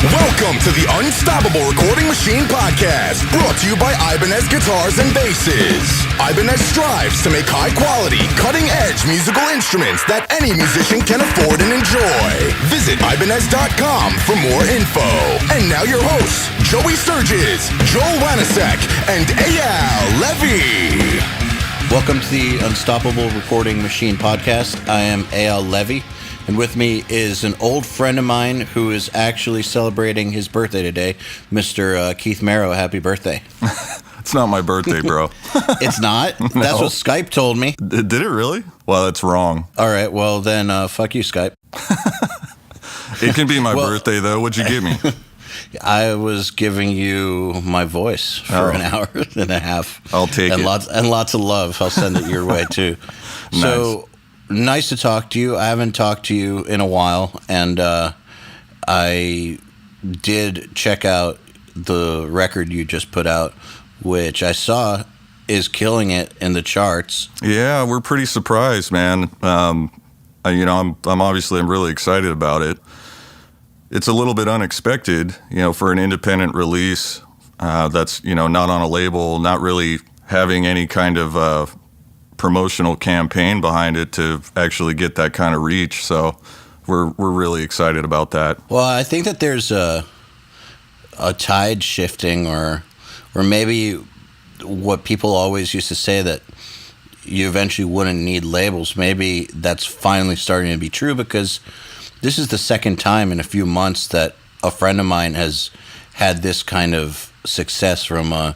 Welcome to the Unstoppable Recording Machine Podcast, brought to you by Ibanez Guitars and Basses. Ibanez strives to make high-quality, cutting-edge musical instruments that any musician can afford and enjoy. Visit Ibanez.com for more info. And now your hosts, Joey Sturgis, Joel Wanasek, and EYAL Levy. Welcome to the Unstoppable Recording Machine Podcast. I am EYAL Levy. And with me is an old friend of mine who is actually celebrating his birthday today, Mr. Keith Merrow. Happy birthday. It's not my birthday, bro. It's not? No. That's what Skype told me. Did it really? Well, that's wrong. All right, well then, fuck you, Skype. It can be my birthday, though. What'd you give me? I was giving you my voice for an hour and a half. I'll take it. Lots of love. I'll send it your way, too. Nice. So, nice to talk to you. I haven't talked to you in a while, and I did check out the record you just put out, which I saw is killing it in the charts. Yeah, we're pretty surprised, man. I'm really excited about it. It's a little bit unexpected, for an independent release that's, not on a label, not really having any kind of promotional campaign behind it to actually get that kind of reach. So we're really excited about that. Well, I think that there's a tide shifting, or maybe what people always used to say, that you eventually wouldn't need labels. Maybe that's finally starting to be true, because this is the second time in a few months that a friend of mine has had this kind of success from an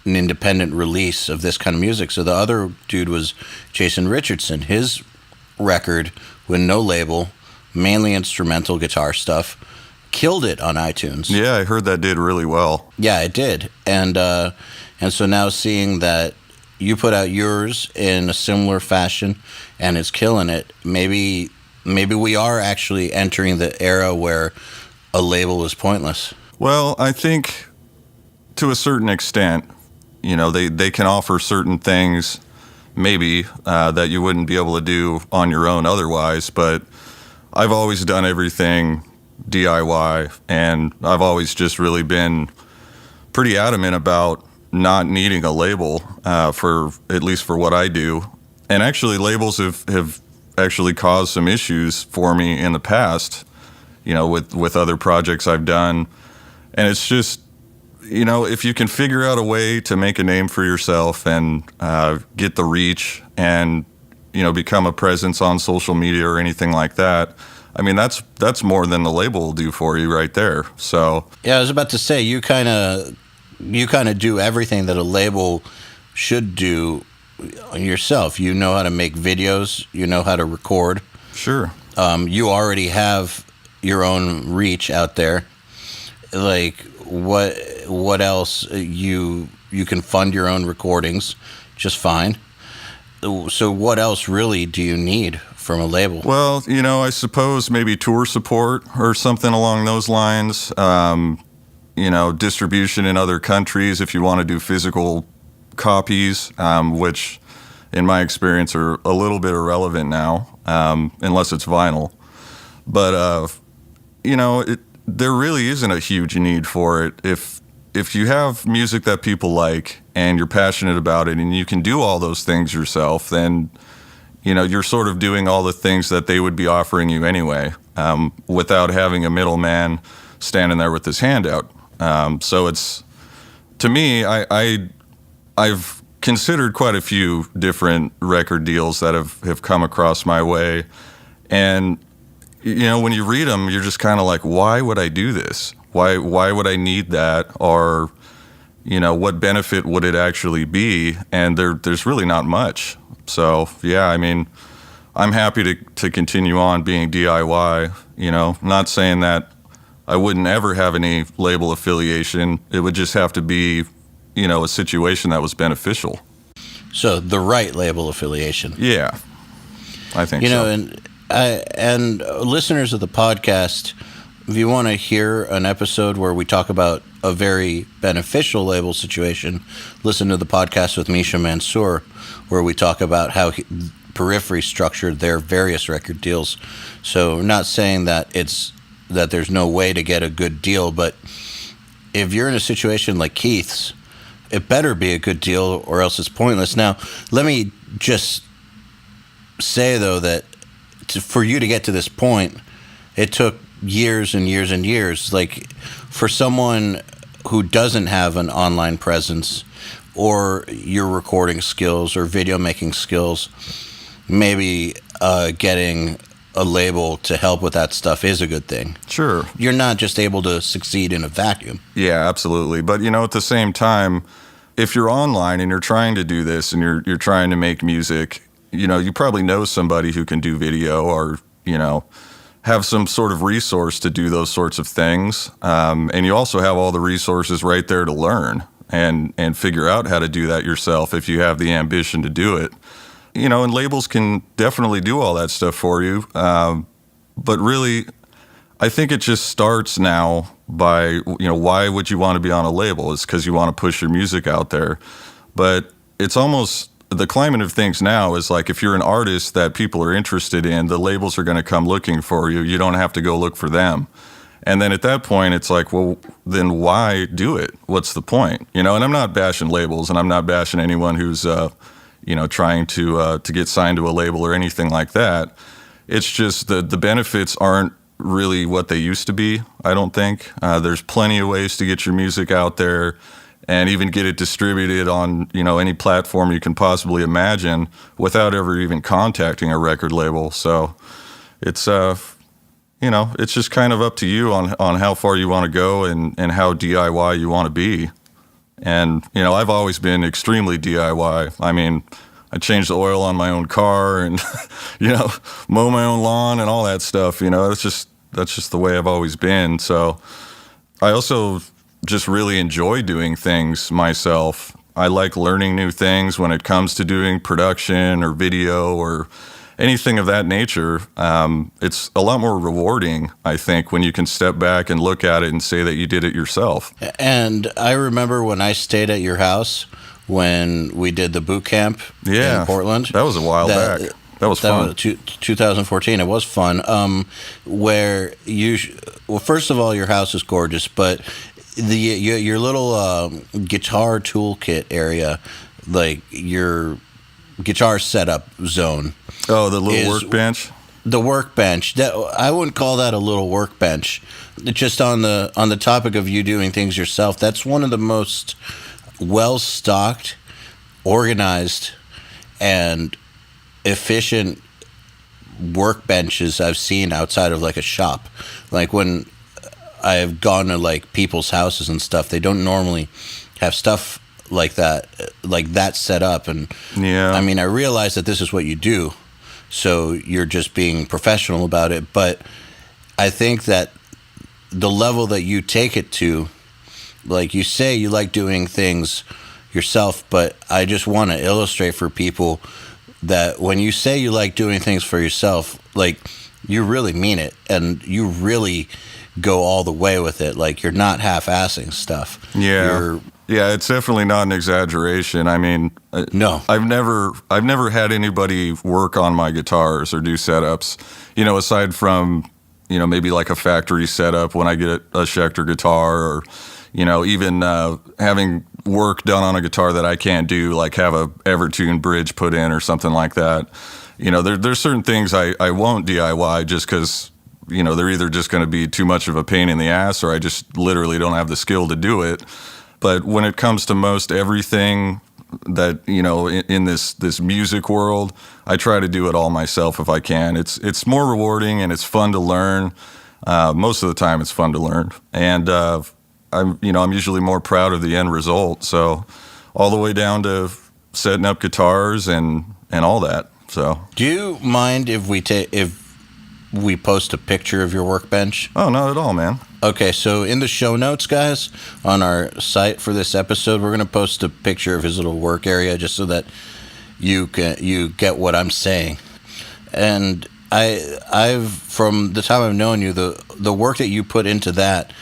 independent release of this kind of music. So the other dude was Jason Richardson. His record with no label, mainly instrumental guitar stuff, killed it on iTunes. Yeah, I heard that did really well. Yeah, it did. And so now seeing that you put out yours in a similar fashion and it's killing it, maybe we are actually entering the era where a label is pointless. Well, I think to a certain extent, they can offer certain things maybe that you wouldn't be able to do on your own otherwise. But I've always done everything DIY, and I've always just really been pretty adamant about not needing a label for at least for what I do. And actually, labels have actually caused some issues for me in the past, with other projects I've done. And it's just, if you can figure out a way to make a name for yourself and get the reach and, become a presence on social media or anything like that, I mean, that's more than the label will do for you right there. So yeah, I was about to say, you kind of do everything that a label should do yourself. You know how to make videos. You know how to record. Sure. You already have your own reach out there. Like, what else? You can fund your own recordings just fine. So what else really do you need from a label? Well, I suppose maybe tour support or something along those lines. Distribution in other countries if you want to do physical copies, which in my experience are a little bit irrelevant now, unless it's vinyl. But, there really isn't a huge need for it. If you have music that people like and you're passionate about it and you can do all those things yourself, then, you're sort of doing all the things that they would be offering you anyway, without having a middleman standing there with his hand out. So it's, to me, I've considered quite a few different record deals that have come across my way. And, when you read them, you're just kind of like, why would I do this? Why would I need that? Or, what benefit would it actually be? And there's really not much. So, yeah, I mean, I'm happy to continue on being DIY, not saying that I wouldn't ever have any label affiliation. It would just have to be, a situation that was beneficial. So the right label affiliation. Yeah, I think so. And listeners of the podcast, if you want to hear an episode where we talk about a very beneficial label situation, listen to the podcast with Misha Mansour, where we talk about how Periphery structured their various record deals. So not saying that it's that there's no way to get a good deal, but if you're in a situation like Keith's, it better be a good deal or else it's pointless. Now, let me just say, though, that for you to get to this point, it took years and years and years. Like, for someone who doesn't have an online presence or your recording skills or video making skills, maybe getting a label to help with that stuff is a good thing. Sure. You're not just able to succeed in a vacuum. Yeah, absolutely. But, at the same time, if you're online and you're trying to do this and you're trying to make music, you probably know somebody who can do video or, have some sort of resource to do those sorts of things. And you also have all the resources right there to learn and figure out how to do that yourself if you have the ambition to do it. And labels can definitely do all that stuff for you. But really, I think it just starts now by, why would you want to be on a label? It's because you want to push your music out there. But it's almost, the climate of things now is like, if you're an artist that people are interested in, the labels are going to come looking for you. You don't have to go look for them. And then at that point, it's like, well, then why do it? What's the point? And I'm not bashing labels, and I'm not bashing anyone who's, trying to get signed to a label or anything like that. It's just the benefits aren't really what they used to be, I don't think. There's plenty of ways to get your music out there and even get it distributed on, any platform you can possibly imagine without ever even contacting a record label. So it's, it's just kind of up to you on how far you want to go and how DIY you want to be. And, I've always been extremely DIY. I mean, I change the oil on my own car and, mow my own lawn and all that stuff. That's just the way I've always been. So I also just really enjoy doing things myself. I like learning new things when it comes to doing production or video or anything of that nature. It's a lot more rewarding, I think, when you can step back and look at it and say that you did it yourself. And I remember when I stayed at your house when we did the boot camp in Portland. That was a while back. That was fun. 2014. It was fun. Where well, first of all, your house is gorgeous, but your little guitar toolkit area, like your guitar setup zone. Oh, the little workbench? The workbench. That, I wouldn't call that a little workbench. Just on the topic of you doing things yourself, that's one of the most well-stocked, organized, and efficient workbenches I've seen outside of like a shop. Like when I've gone to like people's houses and stuff, they don't normally have stuff like that set up. And I mean, I realize that this is what you do, so you're just being professional about it, but I think that the level that you take it to, like you say you like doing things yourself, but I just want to illustrate for people that when you say you like doing things for yourself, like you really mean it and you really go all the way with it. Like you're not half-assing stuff. Yeah, it's definitely not an exaggeration. I mean, no, I've never had anybody work on my guitars or do setups, aside from, maybe like a factory setup when I get a Schecter guitar, or, even having work done on a guitar that I can't do, like have a Evertune bridge put in or something like that. There's certain things I won't DIY just because, they're either just going to be too much of a pain in the ass, or I just literally don't have the skill to do it. But when it comes to most everything that, in this music world, I try to do it all myself if I can. It's more rewarding and it's fun to learn. Most of the time it's fun to learn. And I'm usually more proud of the end result. So all the way down to setting up guitars and all that. So do you mind if we post a picture of your workbench? Oh, not at all, man. Okay, so in the show notes, guys, on our site for this episode, we're going to post a picture of his little work area just so that you get what I'm saying. And I've from the time I've known you, the work that you put into that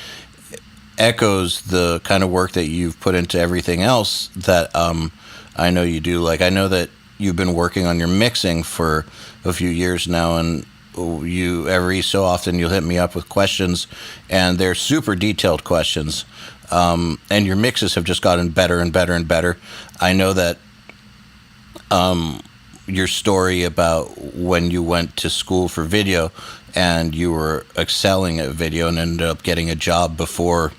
echoes the kind of work that you've put into everything else that I know you do. Like I know that you've been working on your mixing for a few years now, and you every so often you'll hit me up with questions, and they're super detailed questions. And your mixes have just gotten better and better and better. I know that your story about when you went to school for video and you were excelling at video and ended up getting a job before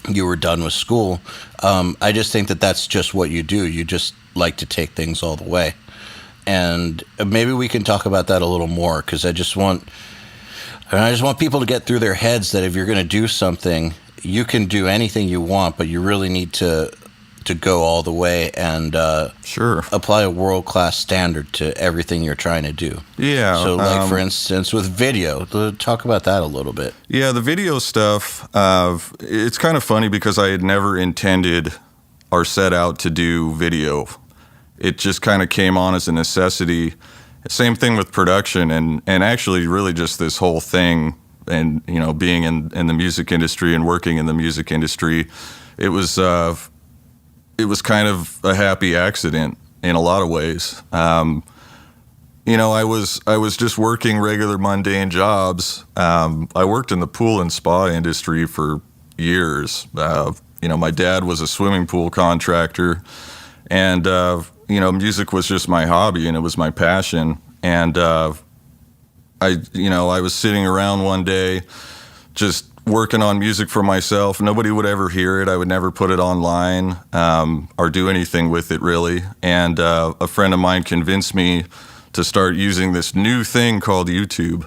you were done with school. I just think that that's just what you do. You just like to take things all the way. And maybe we can talk about that a little more, because I just want people to get through their heads that if you're going to do something, you can do anything you want, but you really need to go all the way and apply a world-class standard to everything you're trying to do. Yeah. So, like, for instance, with video, talk about that a little bit. Yeah, the video stuff, it's kind of funny because I had never intended or set out to do video. It just kind of came on as a necessity. Same thing with production, and actually really just this whole thing, and, you know, being in the music industry and working in the music industry, it was kind of a happy accident in a lot of ways. You know, I was just working regular mundane jobs. I worked in the pool and spa industry for years. You know, my dad was a swimming pool contractor, and you know, music was just my hobby and it was my passion. And I was sitting around one day just working on music for myself. Nobody would ever hear it. I would never put it online or do anything with it, really. And a friend of mine convinced me to start using this new thing called YouTube.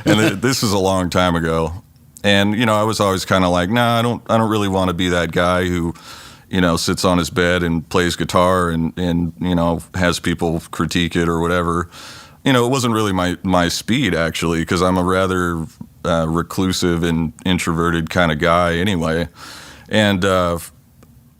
And this is a long time ago. And, you know, I was always kind of like, nah, I don't really want to be that guy who, you know, sits on his bed and plays guitar and you know, has people critique it or whatever. You know, it wasn't really my speed, actually, because I'm a rather reclusive and introverted kind of guy anyway. And,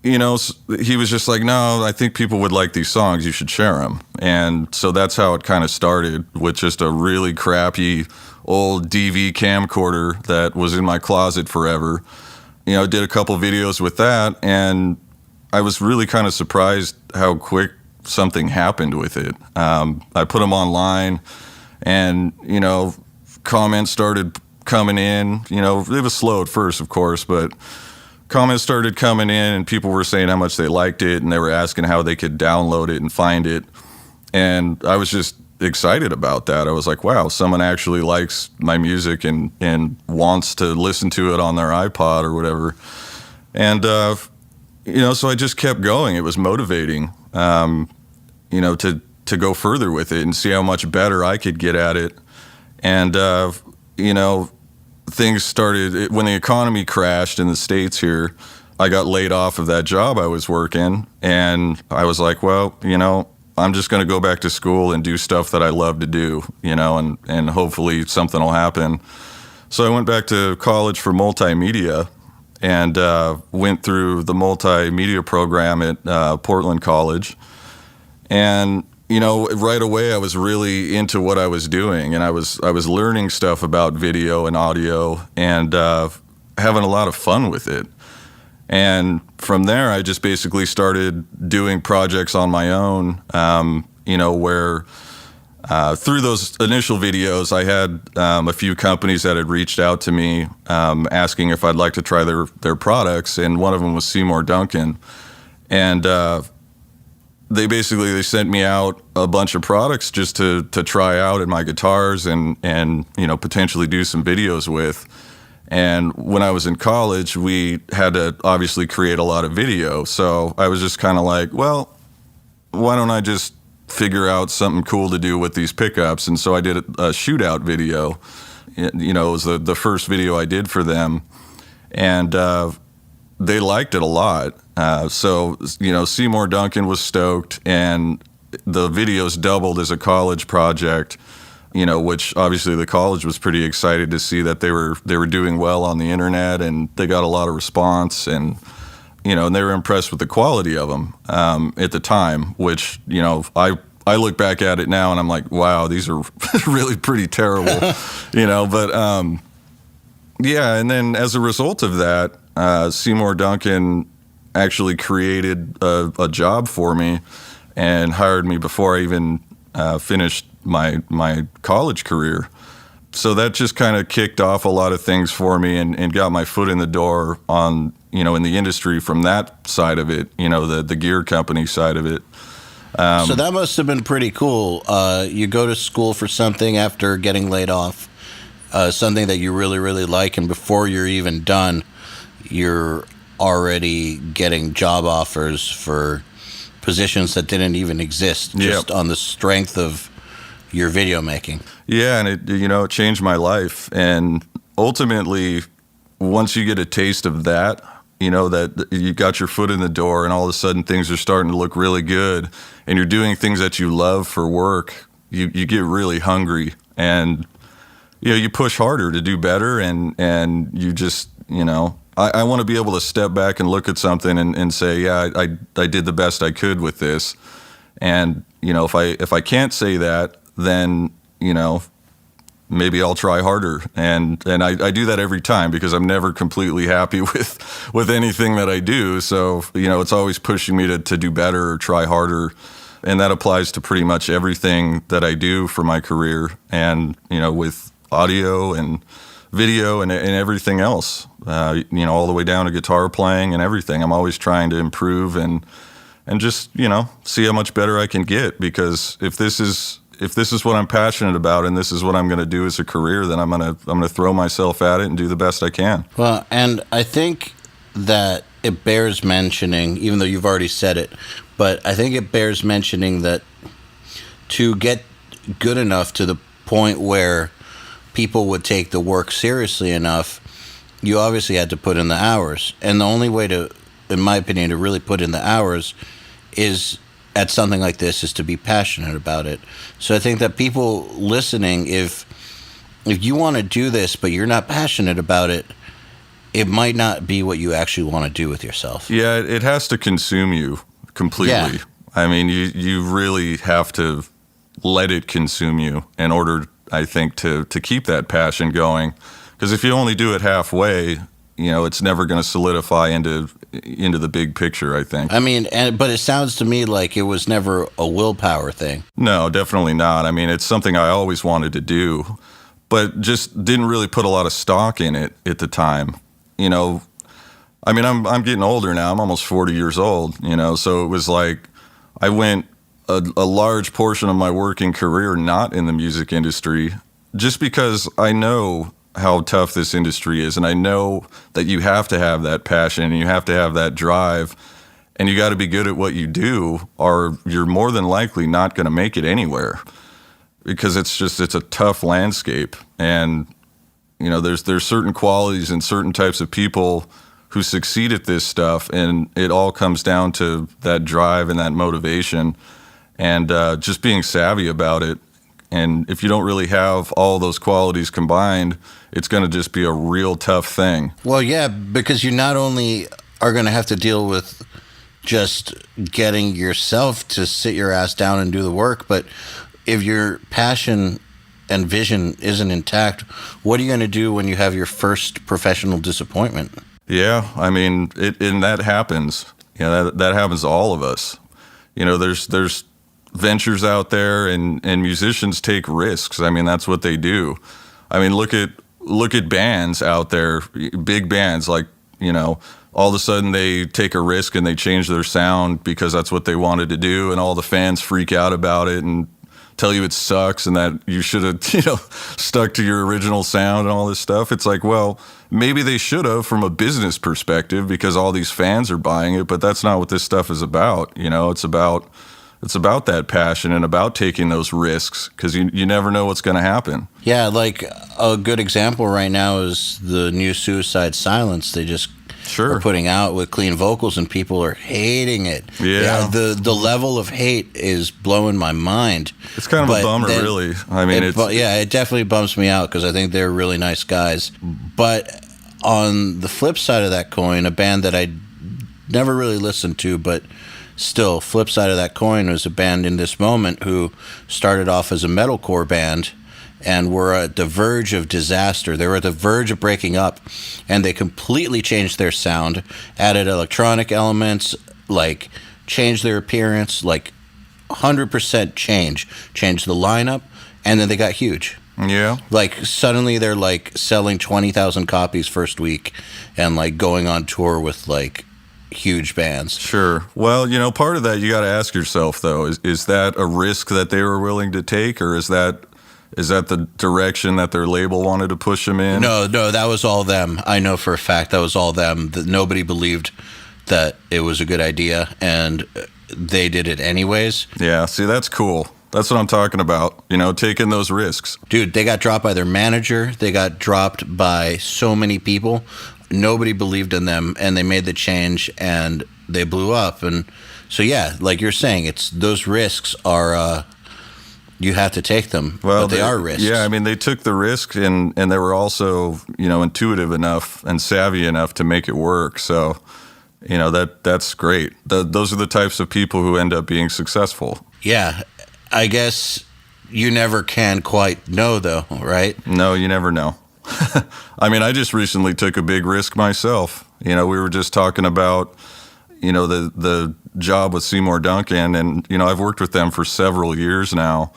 you know, he was just like, no, I think people would like these songs. You should share them. And so that's how it kind of started, with just a really crappy old DV camcorder that was in my closet forever. You know, did a couple videos with that, and I was really kind of surprised how quick something happened with it. I put them online, and, you know, comments started coming in. You know, it was slow at first, of course, but comments started coming in, and people were saying how much they liked it, and they were asking how they could download it and find it. And I was just excited about that. I was like, wow, someone actually likes my music and wants to listen to it on their iPod or whatever. And, you know, so I just kept going. It was motivating, you know, to go further with it and see how much better I could get at it. And, you know, things started, when the economy crashed in the States here, I got laid off of that job I was working. And I was like, well, you know, I'm just going to go back to school and do stuff that I love to do, you know, and hopefully something will happen. So I went back to college for multimedia and went through the multimedia program at Portland College. And, you know, right away I was really into what I was doing, and I was learning stuff about video and audio and having a lot of fun with it. And from there, I just basically started doing projects on my own, you know, where through those initial videos, I had a few companies that had reached out to me asking if I'd like to try their products, and one of them was Seymour Duncan. And they sent me out a bunch of products just to try out in my guitars and you know, potentially do some videos with. And when I was in college, we had to obviously create a lot of video. So I was just kind of like, well, why don't I just figure out something cool to do with these pickups? And so I did a shootout video. You know, it was the first video I did for them. And they liked it a lot. So, you know, Seymour Duncan was stoked, and the videos doubled as a college project. You know, which obviously the college was pretty excited to see that they were doing well on the internet, and they got a lot of response, and, you know, and they were impressed with the quality of them at the time, which, you know, I look back at it now and I'm like, wow, these are really pretty terrible, you know, but yeah. And then as a result of that, Seymour Duncan actually created a job for me and hired me before I even finished my college career. So that just kind of kicked off a lot of things for me and got my foot in the door on, in the industry from that side of it, the gear company side of it. So that must have been pretty cool. You go to school for something after getting laid off, something that you really, really like, and before you're even done, you're already getting job offers for positions that didn't even exist, just on the strength of your video making. Yeah, and it changed my life. And ultimately, once you get a taste of that, that you got your foot in the door and all of a sudden things are starting to look really good and you're doing things that you love for work, you get really hungry and, you push harder to do better and you just, I want to be able to step back and look at something and say, yeah, I did the best I could with this. And, if I can't say that, then, maybe I'll try harder. And I do that every time because I'm never completely happy with anything that I do. So, it's always pushing me to do better or try harder. And that applies to pretty much everything that I do for my career and, with audio and video and everything else, all the way down to guitar playing and everything. I'm always trying to improve and just, see how much better I can get, because if this is what I'm passionate about and this is what I'm going to do as a career, then I'm going to throw myself at it and do the best I can. Well, and I think that it bears mentioning, even though you've already said it, but I think it bears mentioning that to get good enough to the point where people would take the work seriously enough, you obviously had to put in the hours. And the only way to, in my opinion, to really put in the hours is at something like this is to be passionate about it. So I think that people listening, if you want to do this but you're not passionate about it, it might not be what you actually want to do with yourself. Yeah, it has to consume you completely. Yeah. I mean, you really have to let it consume you in order, I think, to keep that passion going. Because if you only do it halfway, it's never going to solidify into the big picture, I think. I mean, but it sounds to me like it was never a willpower thing. No, definitely not. I mean, it's something I always wanted to do, but just didn't really put a lot of stock in it at the time. I mean, I'm getting older now. I'm almost 40 years old, so it was like I went a large portion of my working career not in the music industry just because I know how tough this industry is, and I know that you have to have that passion and you have to have that drive and you got to be good at what you do, or you're more than likely not going to make it anywhere, because it's a tough landscape. And there's certain qualities and certain types of people who succeed at this stuff, and it all comes down to that drive and that motivation and just being savvy about it. And if you don't really have all those qualities combined, it's going to just be a real tough thing. Well, yeah, because you not only are going to have to deal with just getting yourself to sit your ass down and do the work, but if your passion and vision isn't intact, what are you going to do when you have your first professional disappointment? Yeah, I mean, and that happens. That happens to all of us. There's ventures out there, and musicians take risks. I mean, that's what they do. I mean, look at bands out there, big bands, like, all of a sudden they take a risk and they change their sound because that's what they wanted to do, and all the fans freak out about it and tell you it sucks and that you should have, stuck to your original sound and all this stuff. It's like, well, maybe they should have from a business perspective because all these fans are buying it, but that's not what this stuff is about. It's about that passion and about taking those risks, because you never know what's going to happen. Yeah, like a good example right now is the new Suicide Silence they just are putting out with clean vocals, and people are hating it. Yeah. The level of hate is blowing my mind. It's kind of a bummer, really. I mean, it definitely bums me out because I think they're really nice guys. But on the flip side of that coin, a band that I never really listened to, but still, flip side of that coin was a band in this moment who started off as a metalcore band and were at the verge of disaster. They were at the verge of breaking up, and they completely changed their sound, added electronic elements, like changed their appearance, like 100% changed the lineup, and then they got huge. Yeah. Like suddenly they're like selling 20,000 copies first week and like going on tour with like huge bands. Sure. Well, part of that you got to ask yourself though, is that a risk that they were willing to take, or is that the direction that their label wanted to push them in? No, that was all them. I know for a fact that was all them. That nobody believed that it was a good idea, and they did it anyways. Yeah, see, that's cool. That's what I'm talking about, taking those risks. Dude, they got dropped by their manager. They got dropped by so many people. Nobody believed in them, and they made the change, and they blew up. And so, yeah, like you're saying, it's those risks are... you have to take them, but they are risks. Yeah, I mean, they took the risk, and they were also, intuitive enough and savvy enough to make it work. So, that's great. Those are the types of people who end up being successful. Yeah, I guess you never can quite know, though, right? No, you never know. I mean, I just recently took a big risk myself. We were just talking about, the job with Seymour Duncan, and I've worked with them for several years now,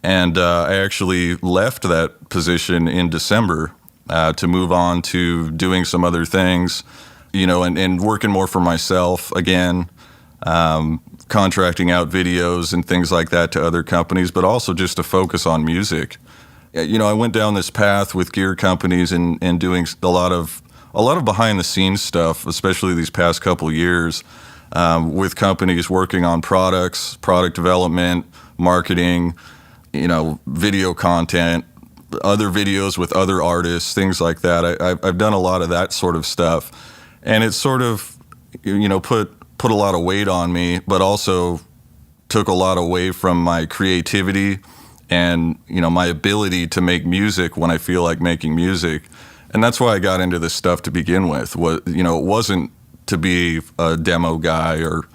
and I actually left that position in December to move on to doing some other things, and working more for myself again, contracting out videos and things like that to other companies, but also just to focus on music. I went down this path with gear companies and doing a lot of behind the scenes stuff, especially these past couple years. With companies working on products, product development, marketing, video content, other videos with other artists, things like that. I've done a lot of that sort of stuff, and it sort of, put a lot of weight on me, but also took a lot away from my creativity and, my ability to make music when I feel like making music. And that's why I got into this stuff to begin with. It wasn't to be a demo guy or,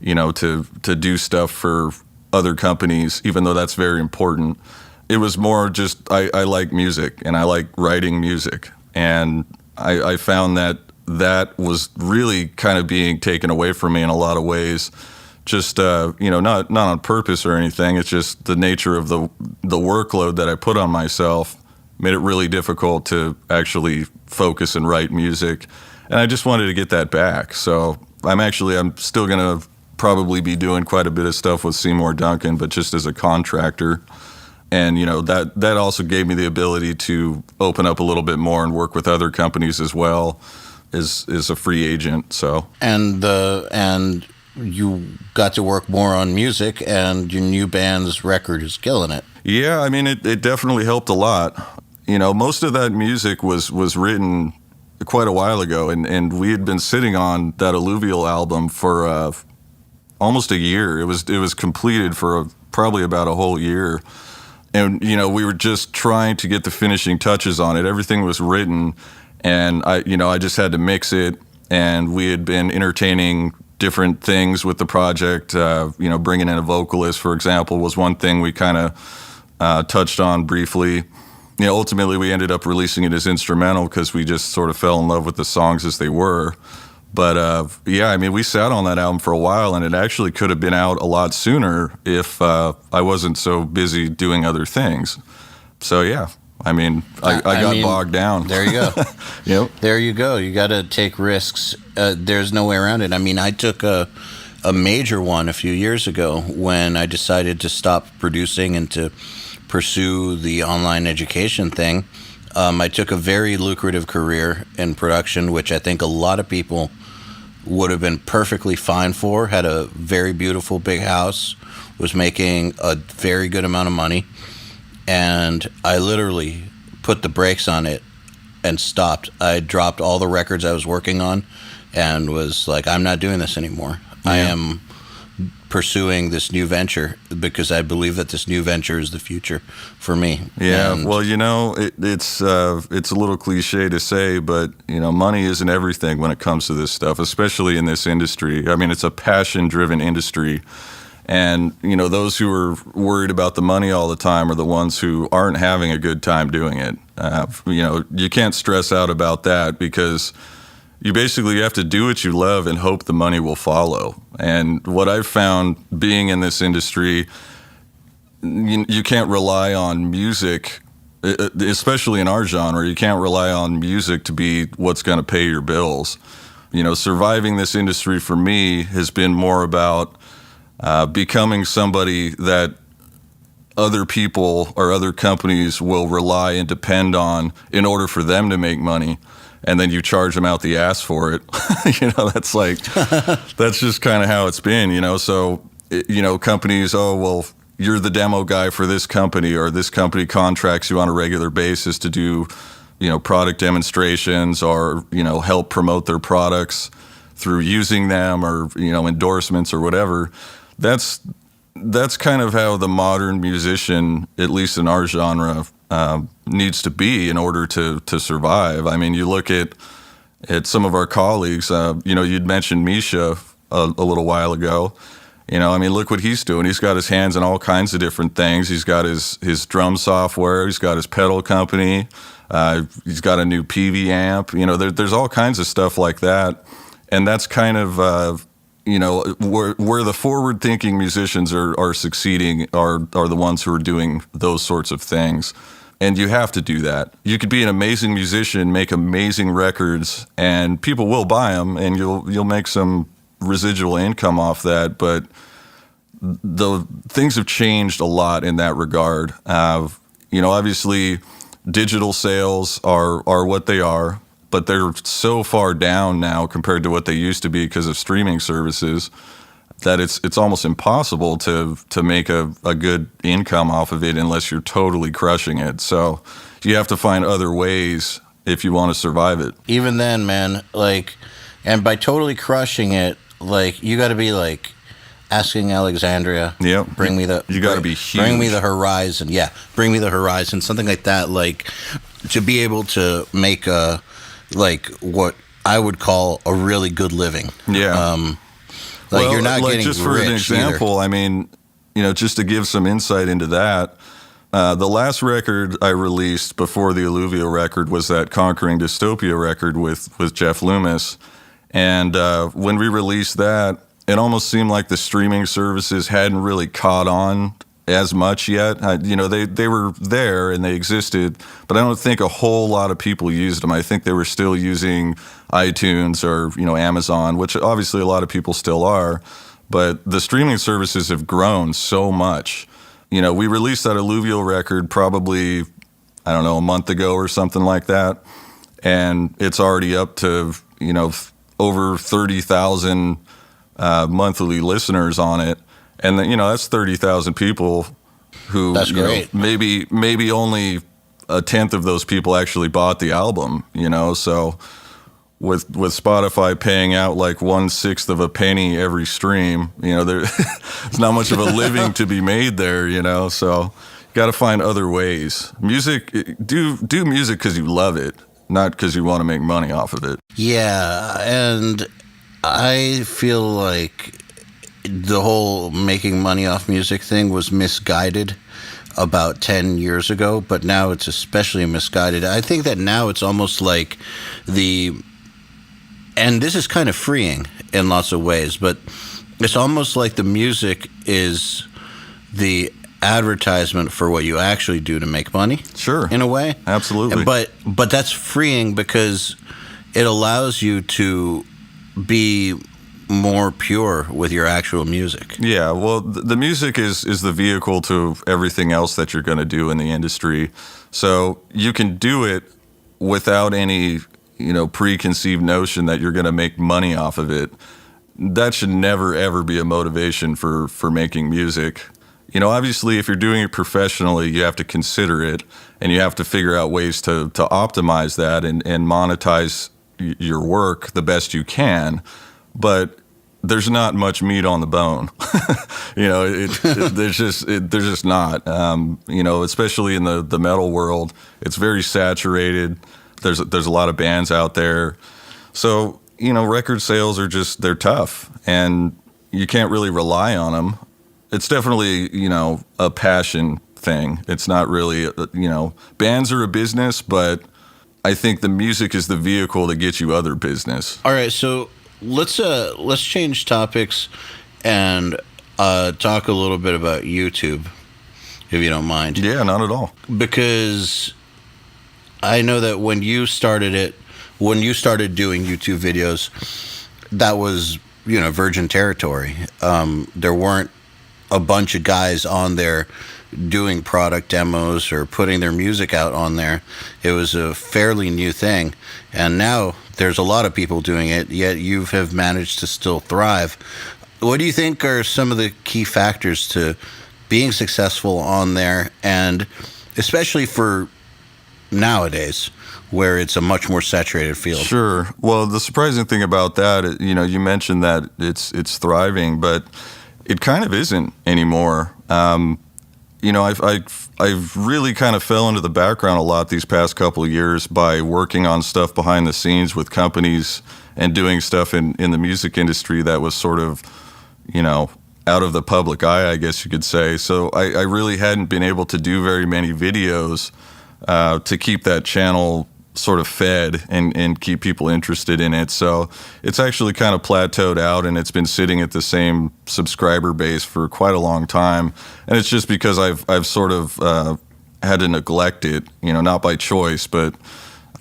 to do stuff for other companies, even though that's very important. It was more just I like music and I like writing music. And I found that was really kind of being taken away from me in a lot of ways. Just, not on purpose or anything. It's just the nature of the workload that I put on myself made it really difficult to actually focus and write music. And I just wanted to get that back. So I'm still going to probably be doing quite a bit of stuff with Seymour Duncan, but just as a contractor. And, that also gave me the ability to open up a little bit more and work with other companies as well as a free agent. So and you got to work more on music, and your new band's record is killing it. Yeah, I mean, it definitely helped a lot. Most of that music was written quite a while ago, and we had been sitting on that Alluvial album for almost a year. It was completed for probably about a whole year. And, we were just trying to get the finishing touches on it. Everything was written, and I just had to mix it, and we had been entertaining different things with the project. Bringing in a vocalist, for example, was one thing we kind of touched on briefly. Ultimately we ended up releasing it as instrumental because we just sort of fell in love with the songs as they were. But we sat on that album for a while, and it actually could have been out a lot sooner if I wasn't so busy doing other things. So yeah, I got bogged down. There you go. Yep. There you go. You got to take risks. There's no way around it. I took a major one a few years ago when I decided to stop producing and to pursue the online education thing. I took a very lucrative career in production, which I think a lot of people would have been perfectly fine for. Had a very beautiful big house, was making a very good amount of money, and I literally put the brakes on it and stopped. I dropped all the records I was working on and was like, I'm not doing this anymore. Yeah. I am pursuing this new venture because I believe that this new venture is the future for me. Yeah, and well, it's a little cliche to say, but money isn't everything when it comes to this stuff, especially in this industry. It's a passion-driven industry, and those who are worried about the money all the time are the ones who aren't having a good time doing it. You can't stress out about that because you basically have to do what you love and hope the money will follow. And what I've found being in this industry, you can't rely on music, especially in our genre. You can't rely on music to be what's going to pay your bills. Surviving this industry for me has been more about becoming somebody that other people or other companies will rely and depend on in order for them to make money, and then you charge them out the ass for it. That's like, that's just kind of how it's been, So, companies, oh, well, you're the demo guy for this company, or this company contracts you on a regular basis to do, product demonstrations or, help promote their products through using them, or, endorsements or whatever. That's kind of how the modern musician, at least in our genre, needs to be in order to survive. I mean, you look at some of our colleagues, you'd mentioned Misha a little while ago. Look what he's doing. He's got his hands in all kinds of different things. He's got his drum software. He's got his pedal company. He's got a new PV amp. There's all kinds of stuff like that. And that's kind of, where the forward-thinking musicians are succeeding are the ones who are doing those sorts of things. And you have to do that. You could be an amazing musician, make amazing records, and people will buy them, and you'll make some residual income off that. But the things have changed a lot in that regard. Obviously, digital sales are what they are, but they're so far down now compared to what they used to be because of streaming services that it's almost impossible to make a good income off of it unless you're totally crushing it. So you have to find other ways if you want to survive it. Even then, man, and by totally crushing it, you got to be asking Alexandria, yeah, bring me the, you got to be huge. Bring me the horizon, yeah, bring me the horizon, something like that, to be able to make what I would call a really good living. Yeah. You're not getting just for rich an example, either. Just to give some insight into that, the last record I released before the Alluvial record was that Conquering Dystopia record with Jeff Loomis. And when we released that, it almost seemed like the streaming services hadn't really caught on as much yet. They were there and they existed, but I don't think a whole lot of people used them. I think they were still using iTunes or, Amazon, which obviously a lot of people still are, but the streaming services have grown so much. We released that Alluvial record probably, a month ago or something like that, and it's already up to, over 30,000 monthly listeners on it. And that's 30,000 people who, that's great. Maybe only a tenth of those people actually bought the album, So with Spotify paying out 1/6 of a penny every stream, there's not much of a living to be made there, So you got to find other ways. Music, do music because you love it, not because you want to make money off of it. Yeah, and I feel like the whole making money off music thing was misguided about 10 years ago, but now it's especially misguided. I think that now it's almost like and this is kind of freeing in lots of ways, but it's almost like the music is the advertisement for what you actually do to make money. Sure. In a way. Absolutely. But that's freeing because it allows you to be more pure with your actual music. Yeah, well, the music is the vehicle to everything else that you're going to do in the industry. So you can do it without any, preconceived notion that you're going to make money off of it. That should never, ever be a motivation for making music. Obviously, if you're doing it professionally, you have to consider it, and you have to figure out ways to optimize that and monetize your work the best you can. But there's not much meat on the bone. There's just not. Especially in the metal world, it's very saturated. There's a lot of bands out there, so record sales are they're tough, and you can't really rely on them. It's definitely a passion thing. It's not really bands are a business, but I think the music is the vehicle to get you other business. All right, so let's change topics and talk a little bit about YouTube, if you don't mind. Yeah, not at all. Because I know that when you started doing YouTube videos, that was, virgin territory. There weren't a bunch of guys on there doing product demos or putting their music out on there. It was a fairly new thing. And now there's a lot of people doing it, yet you have managed to still thrive. What do you think are some of the key factors to being successful on there, and especially for nowadays where it's a much more saturated field? Sure. Well, the surprising thing about that, you mentioned that it's thriving, but it kind of isn't anymore. I've really kind of fell into the background a lot these past couple of years by working on stuff behind the scenes with companies and doing stuff in the music industry that was sort of, out of the public eye, I guess you could say. So I really hadn't been able to do very many videos to keep that channel sort of fed and keep people interested in it. So it's actually kind of plateaued out, and it's been sitting at the same subscriber base for quite a long time. And it's just because I've sort of had to neglect it, not by choice, but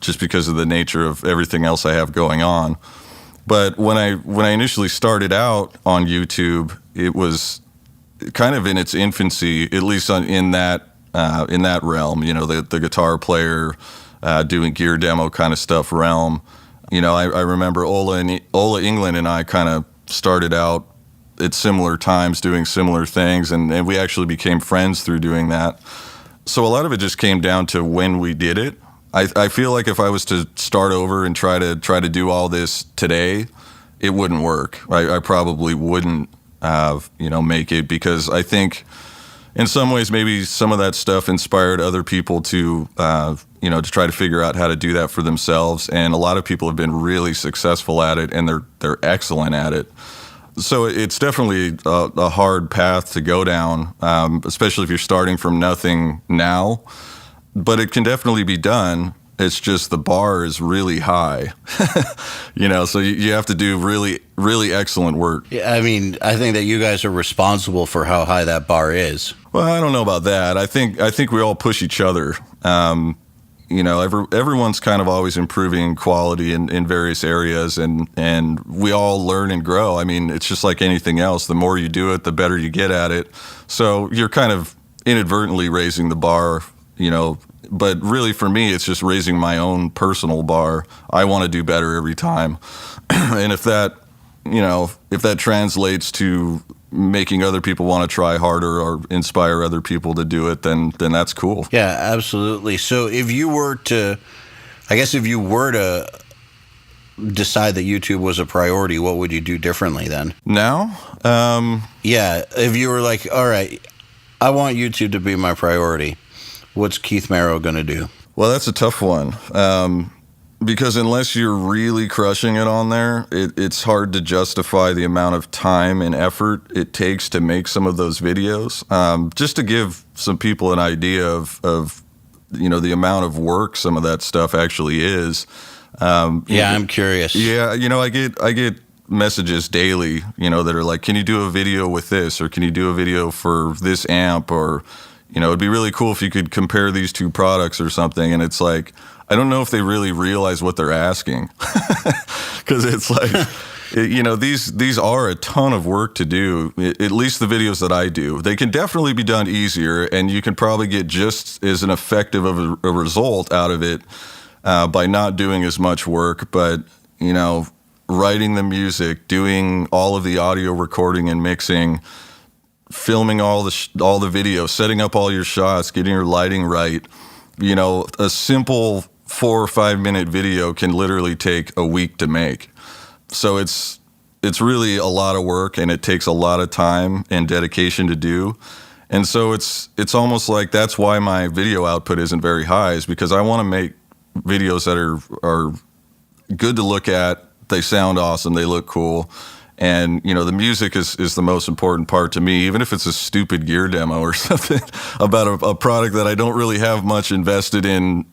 just because of the nature of everything else I have going on. But when I initially started out on YouTube, it was kind of in its infancy, at least in that realm, the guitar player, doing gear demo kind of stuff realm. I remember Ola England and I kind of started out at similar times doing similar things, and we actually became friends through doing that. So a lot of it just came down to when we did it. I feel like if I was to start over and try to do all this today, it wouldn't work. I probably wouldn't make it, because I think in some ways maybe some of that stuff inspired other people to to try to figure out how to do that for themselves. And a lot of people have been really successful at it, and they're excellent at it. So it's definitely a hard path to go down, especially if you're starting from nothing now. But it can definitely be done. It's just the bar is really high, so you have to do really, really excellent work. Yeah, I mean, I think that you guys are responsible for how high that bar is. Well, I don't know about that. I think we all push each other. Everyone's kind of always improving quality in various areas, and we all learn and grow. I mean, it's just like anything else. The more you do it, the better you get at it. So you're kind of inadvertently raising the bar, but really for me, it's just raising my own personal bar. I want to do better every time. And if that translates to making other people want to try harder or inspire other people to do it, then that's cool. Yeah, absolutely. So if you were to decide that YouTube was a priority, what would you do differently then? Now? Yeah, if you were like, all right, I want YouTube to be my priority, what's Keith Merrow going to do? Well, that's a tough one. Because unless you're really crushing it on there, it's hard to justify the amount of time and effort it takes to make some of those videos. Just to give some people an idea of the amount of work some of that stuff actually is. I'm curious. Yeah, I get messages daily, that are like, can you do a video with this, or can you do a video for this amp, or it'd be really cool if you could compare these two products or something. And it's like, I don't know if they really realize what they're asking, because it's like, these are a ton of work to do. At least the videos that I do, they can definitely be done easier, and you can probably get just as an effective of a result out of it by not doing as much work. But writing the music, doing all of the audio recording and mixing, filming all the video, setting up all your shots, getting your lighting right. A simple 4 or 5 minute video can literally take a week to make. So it's really a lot of work, and it takes a lot of time and dedication to do. And so it's almost like that's why my video output isn't very high, is because I want to make videos that are good to look at. They sound awesome. They look cool. And, the music is the most important part to me, even if it's a stupid gear demo or something about a product that I don't really have much invested in,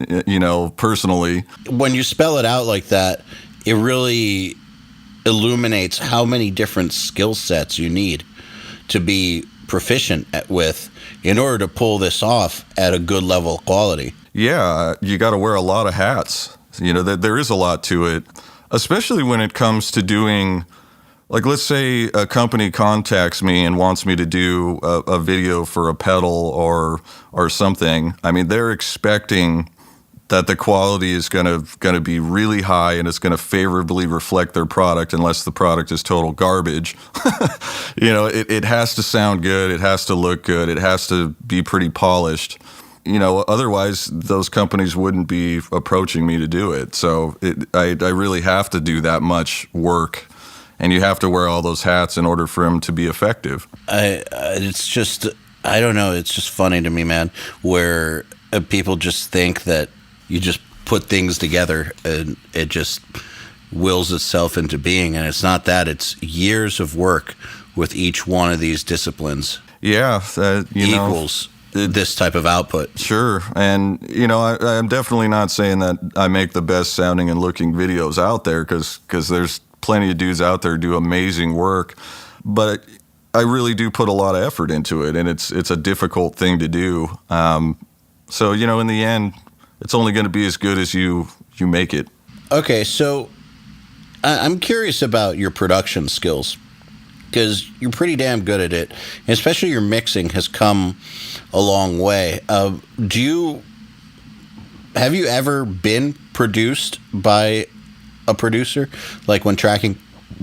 personally. When you spell it out like that, it really illuminates how many different skill sets you need to be proficient with in order to pull this off at a good level of quality. Yeah, you got to wear a lot of hats. There is a lot to it, especially when it comes to doing, like, let's say a company contacts me and wants me to do a video for a pedal or something. I mean, they're expecting that the quality is going to be really high and it's going to favorably reflect their product, unless the product is total garbage. It has to sound good. It has to look good. It has to be pretty polished. Otherwise those companies wouldn't be approaching me to do it. So I really have to do that much work, and you have to wear all those hats in order for them to be effective. It's just, I don't know. It's just funny to me, man, where people just think that you just put things together and it just wills itself into being. And it's not that. It's years of work with each one of these disciplines. Yeah. Equals this type of output. Sure. And, I'm definitely not saying that I make the best sounding and looking videos out there, because there's plenty of dudes out there who do amazing work. But I really do put a lot of effort into it, and it's a difficult thing to do. So, in the end, it's only going to be as good as you make it. Okay, so I'm curious about your production skills, because you're pretty damn good at it, and especially your mixing has come a long way. Have you ever been produced by a producer, like when tracking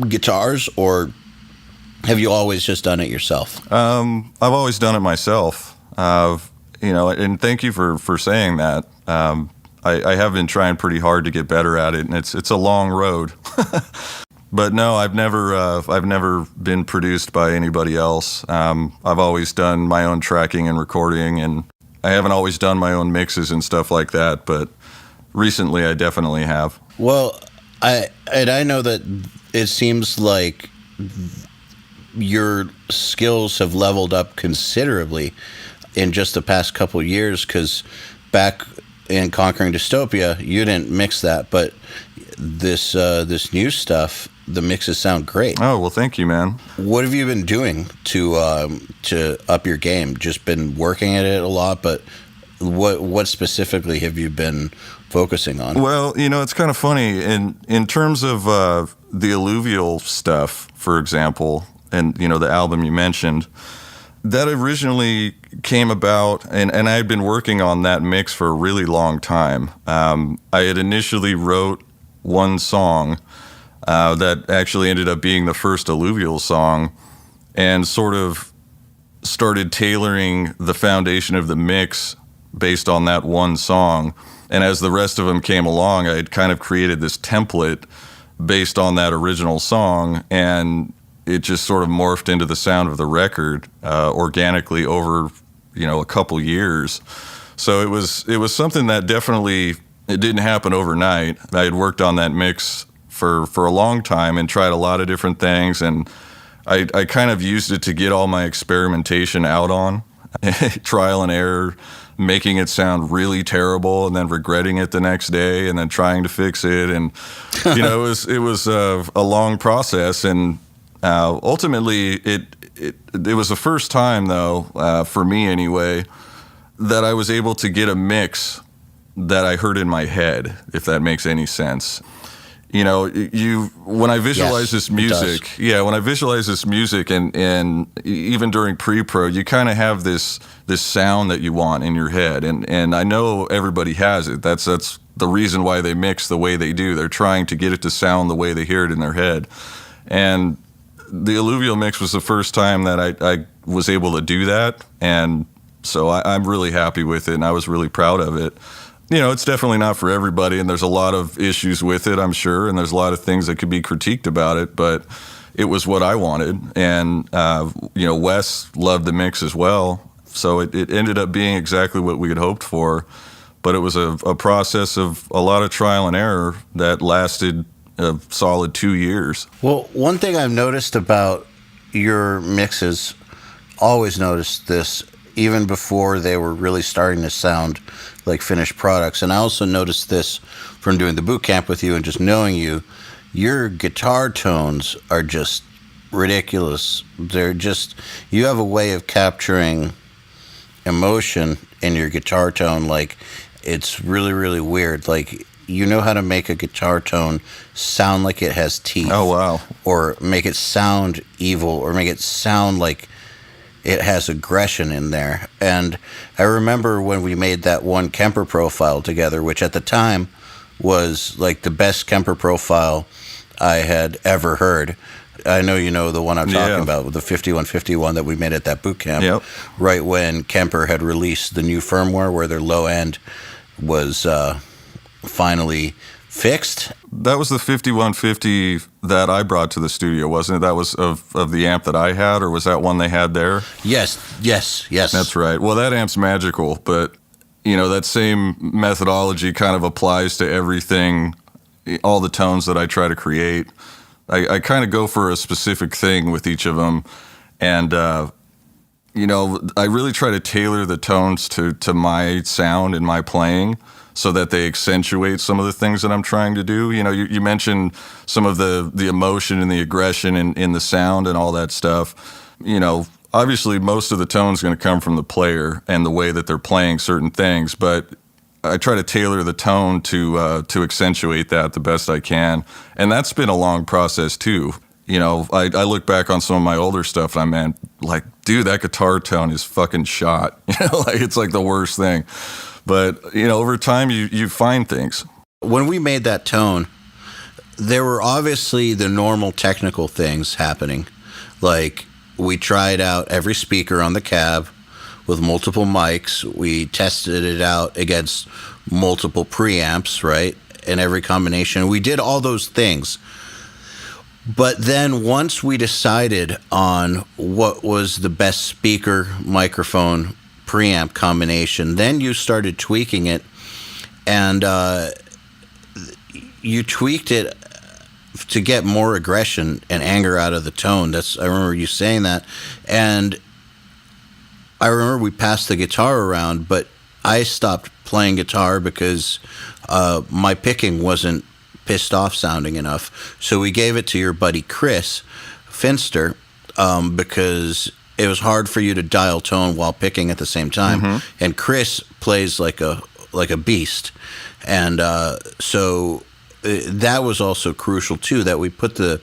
guitars, or have you always just done it yourself? I've always done it myself. And thank you for saying that. I have been trying pretty hard to get better at it, and it's a long road. But no, I've never been produced by anybody else. I've always done my own tracking and recording, and I haven't always done my own mixes and stuff like that. But recently, I definitely have. Well, I know that it seems like your skills have leveled up considerably in just the past couple of years, because back in Conquering Dystopia, you didn't mix that, but this new stuff, the mixes sound great. Oh, well, thank you, man. What have you been doing to up your game? Just been working at it a lot, but what specifically have you been focusing on? Well, it's kind of funny. In terms of the Alluvial stuff, for example, and, the album you mentioned, that originally came about, and I had been working on that mix for a really long time. I had initially wrote one song that actually ended up being the first Alluvial song, and sort of started tailoring the foundation of the mix based on that one song. And as the rest of them came along, I had kind of created this template based on that original song, and it just sort of morphed into the sound of the record organically over, a couple years. So it was something that definitely, it didn't happen overnight. I had worked on that mix for a long time and tried a lot of different things, and I kind of used it to get all my experimentation out on, trial and error, making it sound really terrible and then regretting it the next day and then trying to fix it. And, it was a long process, and ultimately, it was the first time, though, for me anyway, that I was able to get a mix that I heard in my head, if that makes any sense. When I visualize this music, when I visualize this music, and even during pre-pro, you kind of have this sound that you want in your head, and I know everybody has it. That's the reason why they mix the way they do. They're trying to get it to sound the way they hear it in their head, and the Alluvial mix was the first time that I was able to do that, and so I'm really happy with it, and I was really proud of it. It's definitely not for everybody, and there's a lot of issues with it, I'm sure, and there's a lot of things that could be critiqued about it, but it was what I wanted, and Wes loved the mix as well, so it ended up being exactly what we had hoped for. But it was a process of a lot of trial and error that lasted a solid 2 years. Well, one thing I've noticed about your mixes, always noticed this, even before they were really starting to sound like finished products, and I also noticed this from doing the boot camp with you and just knowing you, your guitar tones are just ridiculous. They're just, you have a way of capturing emotion in your guitar tone. Like, it's really, really weird. Like, you know how to make a guitar tone sound like it has teeth. Oh, wow. Or make it sound evil, or make it sound like it has aggression in there. And I remember when we made that one Kemper profile together, which at the time was like the best Kemper profile I had ever heard. I know you know the one I'm talking about, with the 5151 that we made at that boot camp. Yep. Right when Kemper had released the new firmware where their low end was finally fixed. That was the 5150 that I brought to the studio, wasn't it? That was of the amp that I had, or was that one they had there? Yes. That's right. Well, that amp's magical, but that same methodology kind of applies to everything, all the tones that I try to create. I kind of go for a specific thing with each of them, and I really try to tailor the tones to my sound and my playing, so that they accentuate some of the things that I'm trying to do. You mentioned some of the emotion and the aggression in the sound and all that stuff. Obviously most of the tone's going to come from the player and the way that they're playing certain things, but I try to tailor the tone to accentuate that the best I can. And that's been a long process too. I look back on some of my older stuff and I'm like, dude, that guitar tone is fucking shot. It's like the worst thing. But, over time, you find things. When we made that tone, there were obviously the normal technical things happening. Like, we tried out every speaker on the cab with multiple mics. We tested it out against multiple preamps, right? In every combination. We did all those things. But then once we decided on what was the best speaker, microphone, preamp combination, then you started tweaking it, and you tweaked it to get more aggression and anger out of the tone. I remember you saying that, and I remember we passed the guitar around, but I stopped playing guitar because my picking wasn't pissed off sounding enough. So we gave it to your buddy Chris Finster, because it was hard for you to dial tone while picking at the same time. Mm-hmm. And Chris plays like a beast. And so that was also crucial too, that we put the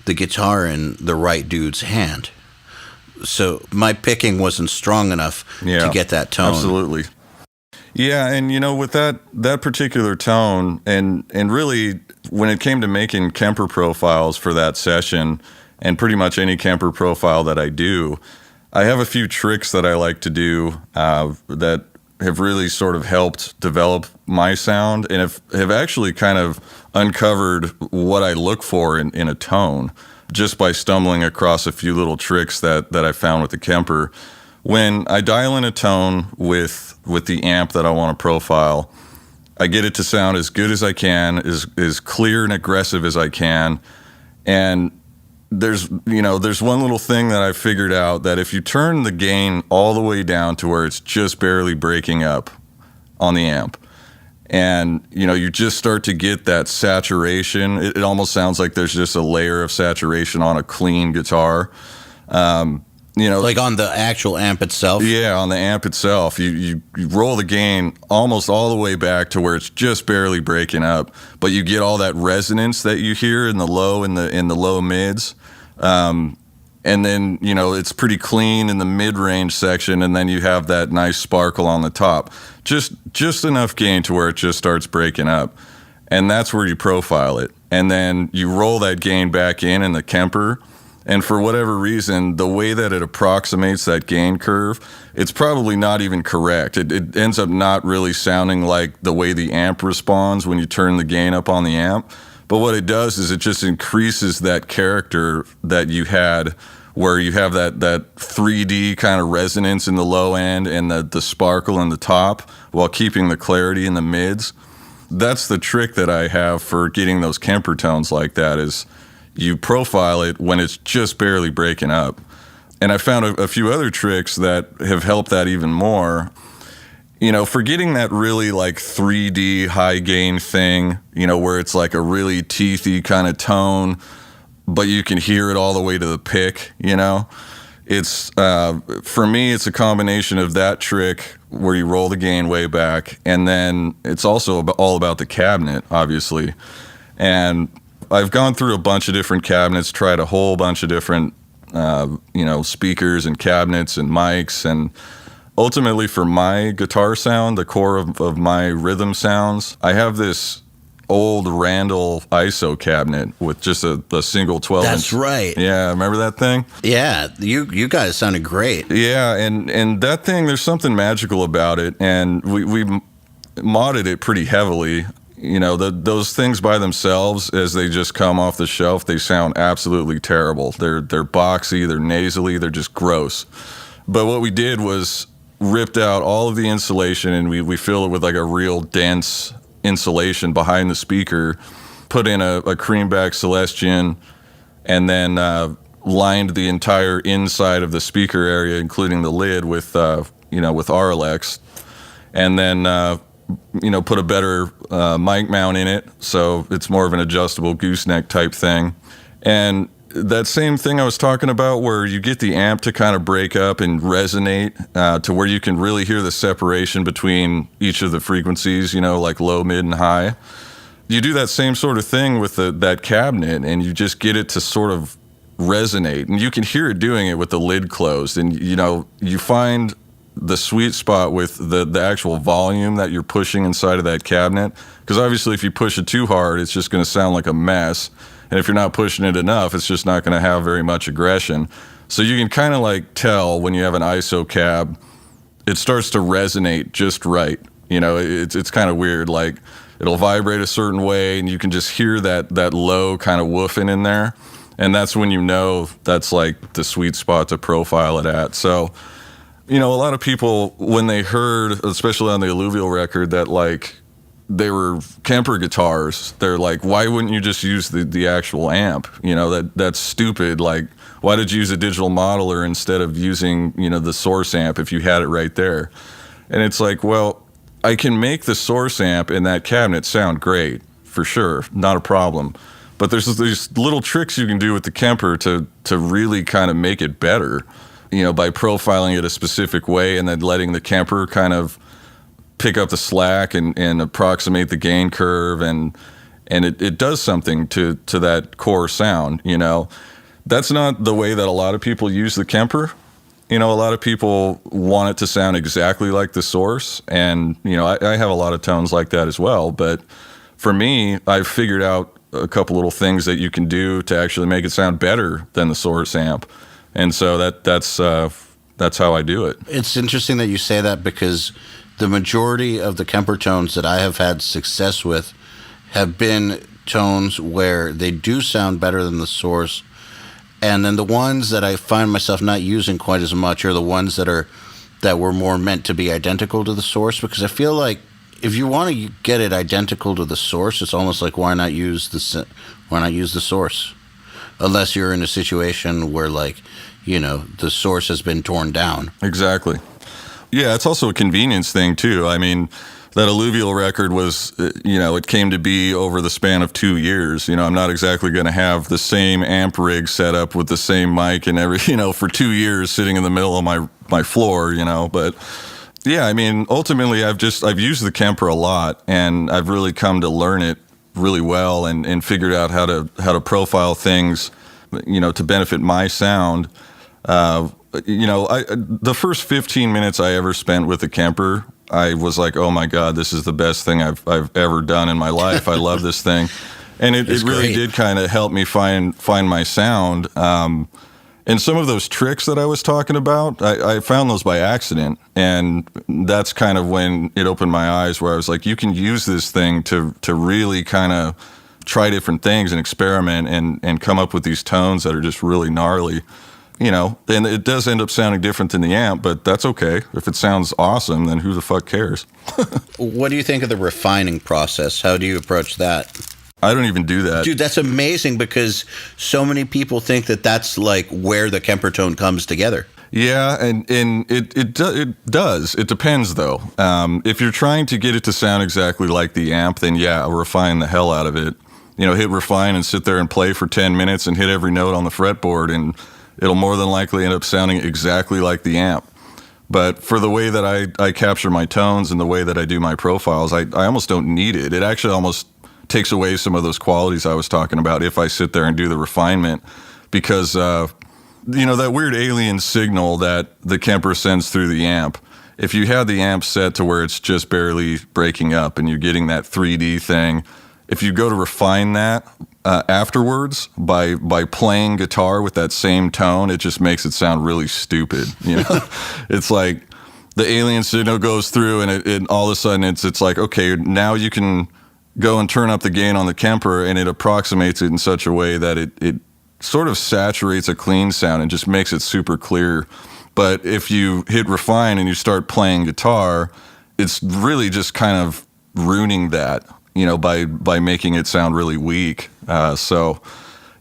guitar in the right dude's hand. So my picking wasn't strong enough to get that tone. Absolutely. Yeah, and with that particular tone, and really when it came to making Kemper profiles for that session, and pretty much any Kemper profile that I do, I have a few tricks that I like to do that have really sort of helped develop my sound, and have actually kind of uncovered what I look for in a tone just by stumbling across a few little tricks that I found with the Kemper. When I dial in a tone with the amp that I want to profile, I get it to sound as good as I can, as clear and aggressive as I can, and there's one little thing that I figured out, that if you turn the gain all the way down to where it's just barely breaking up on the amp, and you just start to get that saturation, it almost sounds like there's just a layer of saturation on a clean guitar. Like on the actual amp itself? Yeah, on the amp itself. You roll the gain almost all the way back to where it's just barely breaking up, but you get all that resonance that you hear in the low, in the low mids. And then, it's pretty clean in the mid-range section, and then you have that nice sparkle on the top. Just enough gain to where it just starts breaking up. And that's where you profile it. And then you roll that gain back in the Kemper. And for whatever reason, the way that it approximates that gain curve, it's probably not even correct. It ends up not really sounding like the way the amp responds when you turn the gain up on the amp. But what it does is it just increases that character that you had, where you have that 3D kind of resonance in the low end and the sparkle in the top, while keeping the clarity in the mids. that's the trick that I have for getting those Kemper tones like that is you profile it when it's just barely breaking up. And I found a few other tricks that have helped that even more. You know, for getting that really like 3D high gain thing, you know, where it's like a really teethy kind of tone, but you can hear it all the way to the pick, you know. It's, for me, it's a combination of that trick where you roll the gain way back, and then it's also all about the cabinet, obviously. And I've gone through a bunch of different cabinets, tried a whole bunch of different, you know, speakers and cabinets and mics, and ultimately for my guitar sound, the core of my rhythm sounds, I have this old Randall ISO cabinet with just a single 12-inch. That's right. Yeah, remember that thing? Yeah, you guys sounded great. Yeah, and that thing, there's something magical about it, and we modded it pretty heavily. You know, those things by themselves, as they just come off the shelf, they sound absolutely terrible. They're boxy, they're nasally, they're just gross. But what we did was ripped out all of the insulation, and we filled it with like a real dense insulation behind the speaker, put in a creamback Celestian, and then lined the entire inside of the speaker area, including the lid, with with RLX, and then put a better mic mount in it, so it's more of an adjustable gooseneck type thing. And that same thing I was talking about, where you get the amp to kind of break up and resonate to where you can really hear the separation between each of the frequencies, you know, like low, mid, and high. You do that same sort of thing with that cabinet, and you just get it to sort of resonate. And you can hear it doing it with the lid closed. And, you know, you find the sweet spot with the actual volume that you're pushing inside of that cabinet. Because obviously if you push it too hard, it's just going to sound like a mess. And if you're not pushing it enough, it's just not going to have very much aggression. So you can kind of like tell when you have an ISO cab, it starts to resonate just right. You know, it's kind of weird. Like it'll vibrate a certain way, and you can just hear that low kind of woofing in there. And that's when you know that's like the sweet spot to profile it at. So, you know, a lot of people, when they heard, especially on the Alluvial record, that like they were Kemper guitars, they're like, why wouldn't you just use the actual amp? You know, that's stupid. Like, why did you use a digital modeler instead of using, you know, the source amp if you had it right there? And it's like, well, I can make the source amp in that cabinet sound great, for sure, not a problem. But there's these little tricks you can do with the Kemper to really kind of make it better, you know, by profiling it a specific way and then letting the Kemper kind of pick up the slack and approximate the gain curve, and it does something to that core sound, you know. That's not the way that a lot of people use the Kemper. You know, a lot of people want it to sound exactly like the source, and, you know, I have a lot of tones like that as well, but for me, I've figured out a couple little things that you can do to actually make it sound better than the source amp, and so that's how I do it. It's interesting that you say that, because the majority of the Kemper tones that I have had success with have been tones where they do sound better than the source. And then the ones that I find myself not using quite as much are the ones that were more meant to be identical to the source, because I feel like if you want to get it identical to the source, it's almost like why not use the source? Unless you're in a situation where, like, you know, the source has been torn down. Exactly. Yeah, it's also a convenience thing, too. I mean, that Alluvial record was, you know, it came to be over the span of 2 years. You know, I'm not exactly going to have the same amp rig set up with the same mic and for 2 years sitting in the middle of my floor, you know. But, yeah, I mean, ultimately, I've used the Kemper a lot, and I've really come to learn it really well and figured out how to profile things, you know, to benefit my sound. You know, the first 15 minutes I ever spent with the Kemper, I was like, oh my God, this is the best thing I've ever done in my life. I love this thing. And it really did kind of help me find my sound. And some of those tricks that I was talking about, I found those by accident. And that's kind of when it opened my eyes, where I was like, you can use this thing to really kind of try different things and experiment and come up with these tones that are just really gnarly. and it does end up sounding different than the amp, but that's okay. If it sounds awesome, then who the fuck cares? What do you think of the refining process? How do you approach that? I don't even do that. Dude, that's amazing because so many people think that that's like where the Kemper tone comes together. Yeah, and it does. It depends, though. If you're trying to get it to sound exactly like the amp, then yeah, I'll refine the hell out of it. Hit refine and sit there and play for 10 minutes and hit every note on the fretboard, and it'll more than likely end up sounding exactly like the amp. But for the way that I capture my tones and the way that I do my profiles, I almost don't need it. It actually almost takes away some of those qualities I was talking about if I sit there and do the refinement, because that weird alien signal that the Kemper sends through the amp, if you had the amp set to where it's just barely breaking up and you're getting that 3D thing, if you go to refine that afterwards by playing guitar with that same tone, it just makes it sound really stupid. It's like the alien signal goes through and it all of a sudden it's like, okay, now you can go and turn up the gain on the Kemper, and it approximates it in such a way that it sort of saturates a clean sound and just makes it super clear. But if you hit refine and you start playing guitar, it's really just kind of ruining that, by making it sound really weak. So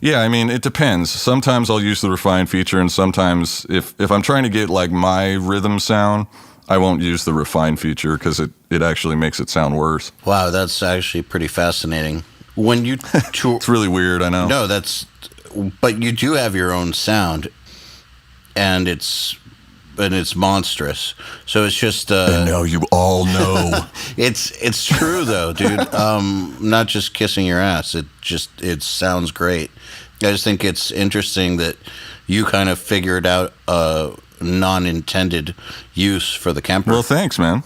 yeah, I mean, it depends. Sometimes I'll use the refine feature, and sometimes if I'm trying to get like my rhythm sound, I won't use the refine feature because it actually makes it sound worse. Wow, that's actually pretty fascinating. When you It's really weird, I know. No, but you do have your own sound, and it's monstrous. So it's just and now you all know. It's true though, dude. Not just kissing your ass. It sounds great. I just think it's interesting that you kind of figured out a non-intended use for the Kemper. Well, thanks, man.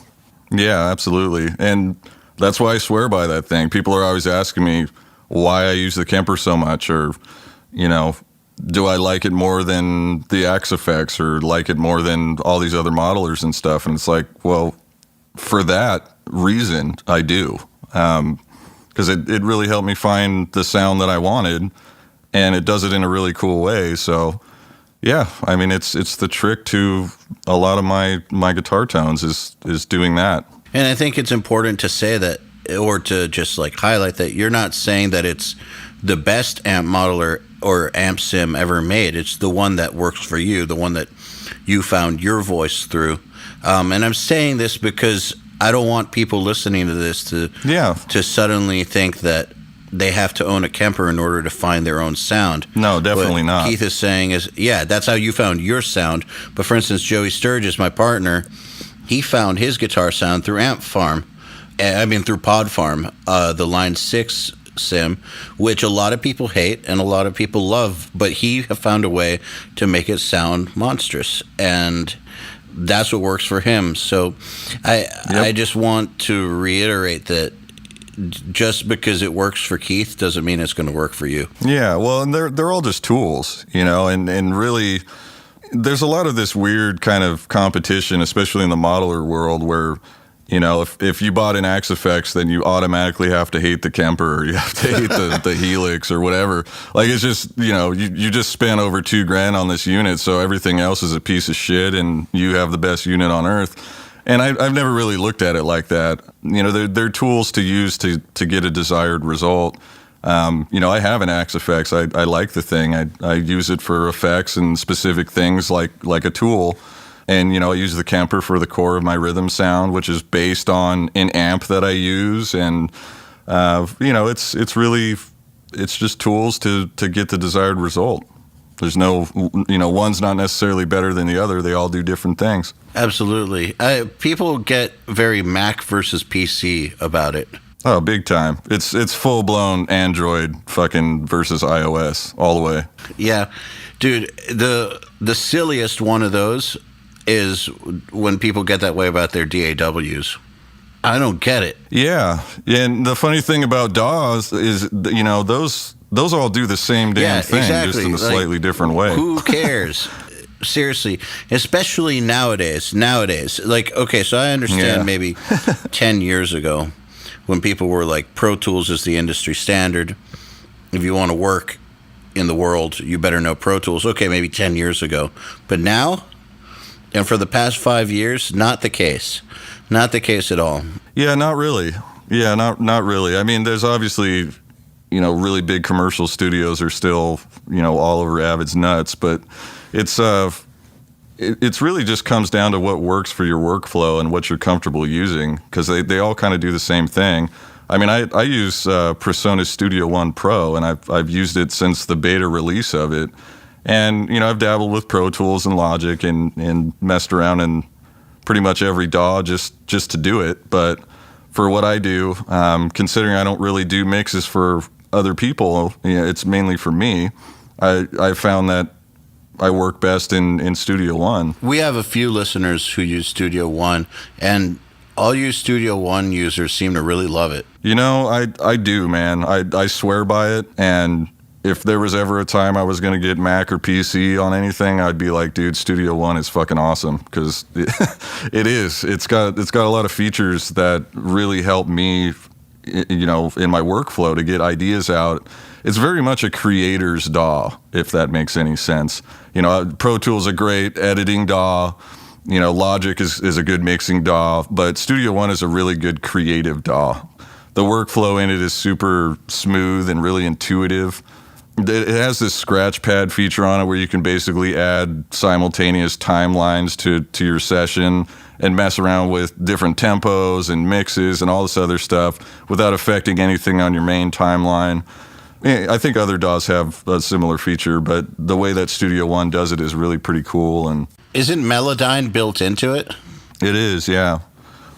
Yeah, absolutely. And that's why I swear by that thing. People are always asking me why I use the Kemper so much, or do I like it more than the Axe effects, or like it more than all these other modelers and stuff? And it's like, well, for that reason, I do. Because it really helped me find the sound that I wanted, and it does it in a really cool way. So, yeah, I mean, it's the trick to a lot of my guitar tones is doing that. And I think it's important to say that, or to just like highlight that you're not saying that it's the best amp modeler or amp sim ever made. It's the one that works for you, the one that you found your voice through. And I'm saying this because I don't want people listening to this to suddenly think that they have to own a Kemper in order to find their own sound. No, definitely not. Keith is saying is, yeah, that's how you found your sound. But for instance, Joey Sturgis, my partner, he found his guitar sound through through Pod Farm, the Line 6 sim, which a lot of people hate and a lot of people love, but he found a way to make it sound monstrous, and that's what works for him. So I just want to reiterate that just because it works for Keith doesn't mean it's going to work for you. Yeah, well, and they're all just tools, and really there's a lot of this weird kind of competition, especially in the modeler world, where if you bought an Axe Effects, then you automatically have to hate the Kemper, or you have to hate the Helix or whatever. Like, it's just, you just spent over $2,000 on this unit, so everything else is a piece of shit, and you have the best unit on earth. And I've never really looked at it like that. They're tools to use to get a desired result. I have an Axe Effects. I like the thing. I use it for effects and specific things like a tool. And, I use the Kemper for the core of my rhythm sound, which is based on an amp that I use. And, it's just tools to get the desired result. There's no, one's not necessarily better than the other. They all do different things. Absolutely. People get very Mac versus PC about it. Oh, big time. It's full-blown Android fucking versus iOS all the way. Yeah. Dude, the silliest one of those is when people get that way about their DAWs. I don't get it. Yeah. And the funny thing about DAWs is, those all do the same damn thing, exactly. Just in a slightly different way. Who cares? Seriously, especially nowadays. Like, okay, so I understand maybe 10 years ago when people were like, Pro Tools is the industry standard. If you want to work in the world, you better know Pro Tools. Okay, maybe 10 years ago. But now, and for the past 5 years, not the case. Not the case at all. Yeah, not really. Yeah, not really. I mean, there's obviously, really big commercial studios are still, all over Avid's nuts, but it's really just comes down to what works for your workflow and what you're comfortable using, because they all kind of do the same thing. I mean, I use PreSonus Studio One Pro, and I've used it since the beta release of it. And, I've dabbled with Pro Tools and Logic and messed around in pretty much every DAW just to do it. But for what I do, considering I don't really do mixes for other people, it's mainly for me, I found that I work best in Studio One. We have a few listeners who use Studio One, and all you Studio One users seem to really love it. I do, man. I swear by it, and if there was ever a time I was going to get Mac or PC on anything, I'd be like, dude, Studio One is fucking awesome, because it is. It's got a lot of features that really help me, in my workflow to get ideas out. It's very much a creator's DAW, if that makes any sense. Pro Tools a great editing DAW. Logic is a good mixing DAW, but Studio One is a really good creative DAW. The workflow in it is super smooth and really intuitive. It has this scratch pad feature on it where you can basically add simultaneous timelines to your session and mess around with different tempos and mixes and all this other stuff without affecting anything on your main timeline. I think other DAWs have a similar feature, but the way that Studio One does it is really pretty cool. And isn't Melodyne built into it? It is, yeah.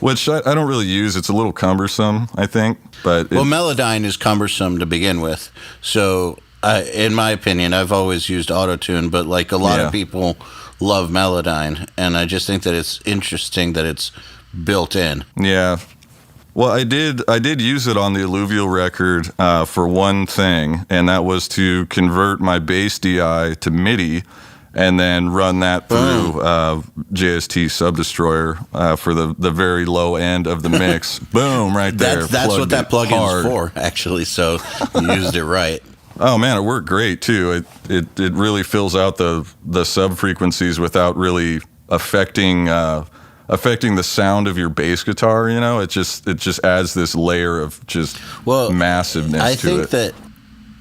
Which I don't really use. It's a little cumbersome, I think. But Melodyne is cumbersome to begin with. So, in my opinion, I've always used Auto-Tune, but like a lot of people love Melodyne, and I just think that it's interesting that it's built in. Yeah. Well, I did use it on the Alluvial record for one thing, and that was to convert my bass DI to MIDI and then run that through JST Subdestroyer for the very low end of the mix. Boom, right there. That's what that plugin is for, actually, so you used it right. Oh, man, it worked great, too. It really fills out the sub-frequencies without really affecting the sound of your bass guitar. It just adds this layer of just massiveness to it. I think that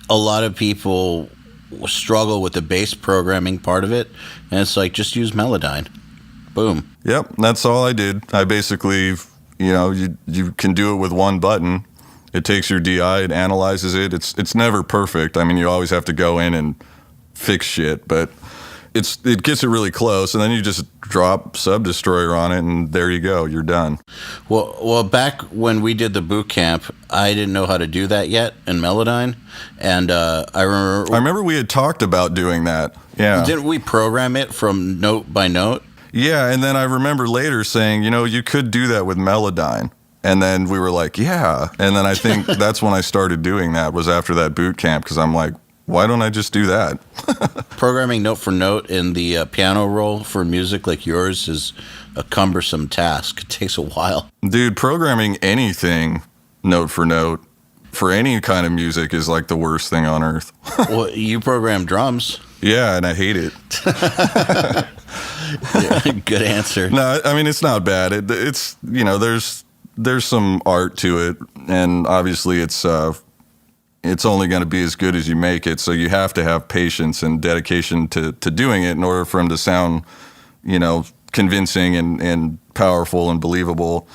a lot of people struggle with the bass programming part of it, and it's like, just use Melodyne. Boom. Yep, that's all I did. I basically, you can do it with one button. It takes your DI, it analyzes it. It's never perfect. I mean, you always have to go in and fix shit, but it gets it really close, and then you just drop Subdestroyer on it, and there you go, you're done. Well, back when we did the boot camp, I didn't know how to do that yet in Melodyne, and I remember we had talked about doing that. Yeah, didn't we program it from note by note? Yeah, and then I remember later saying, you could do that with Melodyne. And then we were like, yeah. And then I think that's when I started doing that, was after that boot camp, because I'm like, why don't I just do that? Programming note for note in the piano roll for music like yours is a cumbersome task. It takes a while. Dude, programming anything note for any kind of music is like the worst thing on earth. Well, you program drums. Yeah, and I hate it. Yeah, good answer. No, I mean, it's not bad. It's there's some art to it, and obviously it's only going to be as good as you make it, so you have to have patience and dedication to doing it in order for them to sound, convincing and powerful and believable.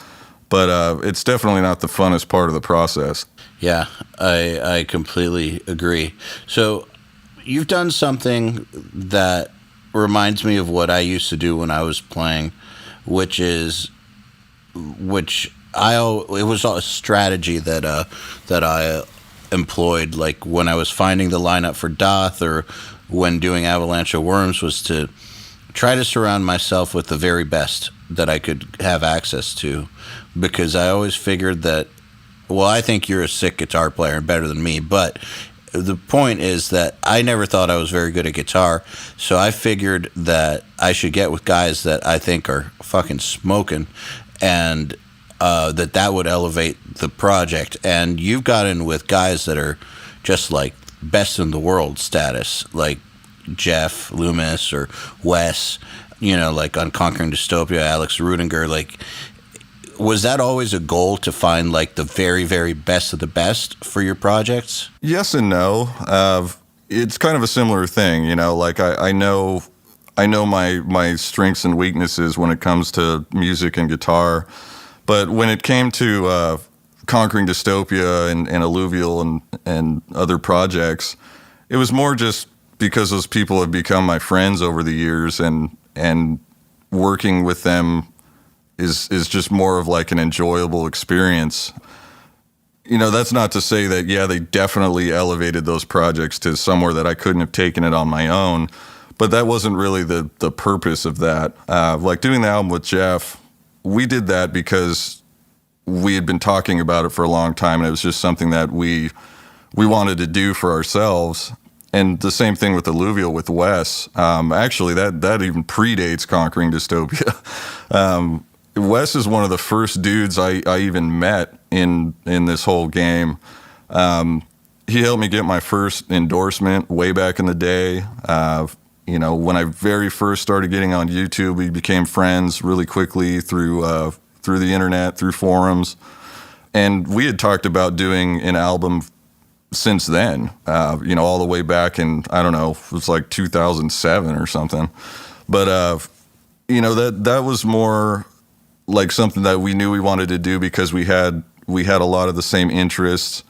But it's definitely not the funnest part of the process. Yeah, I completely agree. So you've done something that reminds me of what I used to do when I was playing, which it was a strategy that I employed, like when I was finding the lineup for Doth or when doing Avalanche of Worms, was to try to surround myself with the very best that I could have access to, because I always figured that, well, I think you're a sick guitar player and better than me, but the point is that I never thought I was very good at guitar, so I figured that I should get with guys that I think are fucking smoking, and that would elevate the project. And you've gotten with guys that are just like best in the world status, like Jeff Loomis or Wes, like on Conquering Dystopia, Alex Rudinger, like, was that always a goal to find like the very, very best of the best for your projects? Yes and no. It's kind of a similar thing, like I know my strengths and weaknesses when it comes to music and guitar. But when it came to Conquering Dystopia and Alluvial and other projects, it was more just because those people have become my friends over the years, and working with them is just more of like an enjoyable experience. That's not to say that, they definitely elevated those projects to somewhere that I couldn't have taken it on my own, but that wasn't really the purpose of that. Like doing the album with Jeff, we did that because we had been talking about it for a long time, and it was just something that we wanted to do for ourselves. And the same thing with Alluvial with Wes. Actually, that even predates Conquering Dystopia. Wes is one of the first dudes I even met in this whole game. He helped me get my first endorsement way back in the day. When I very first started getting on YouTube, we became friends really quickly through the internet, through forums. And we had talked about doing an album since then, all the way back in, I don't know, it was like 2007 or something. But, that was more like something that we knew we wanted to do because we had a lot of the same interests.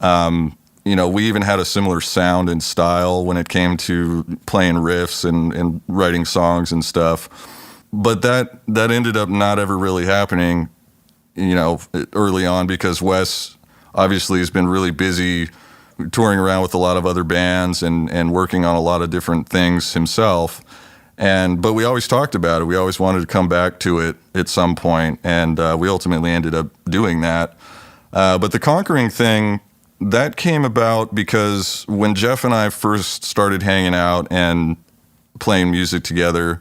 We even had a similar sound and style when it came to playing riffs and writing songs and stuff. But that ended up not ever really happening, early on, because Wes obviously has been really busy touring around with a lot of other bands and working on a lot of different things himself. But we always talked about it. We always wanted to come back to it at some point, and we ultimately ended up doing that. But the Conquering thing, that came about because when Jeff and I first started hanging out and playing music together,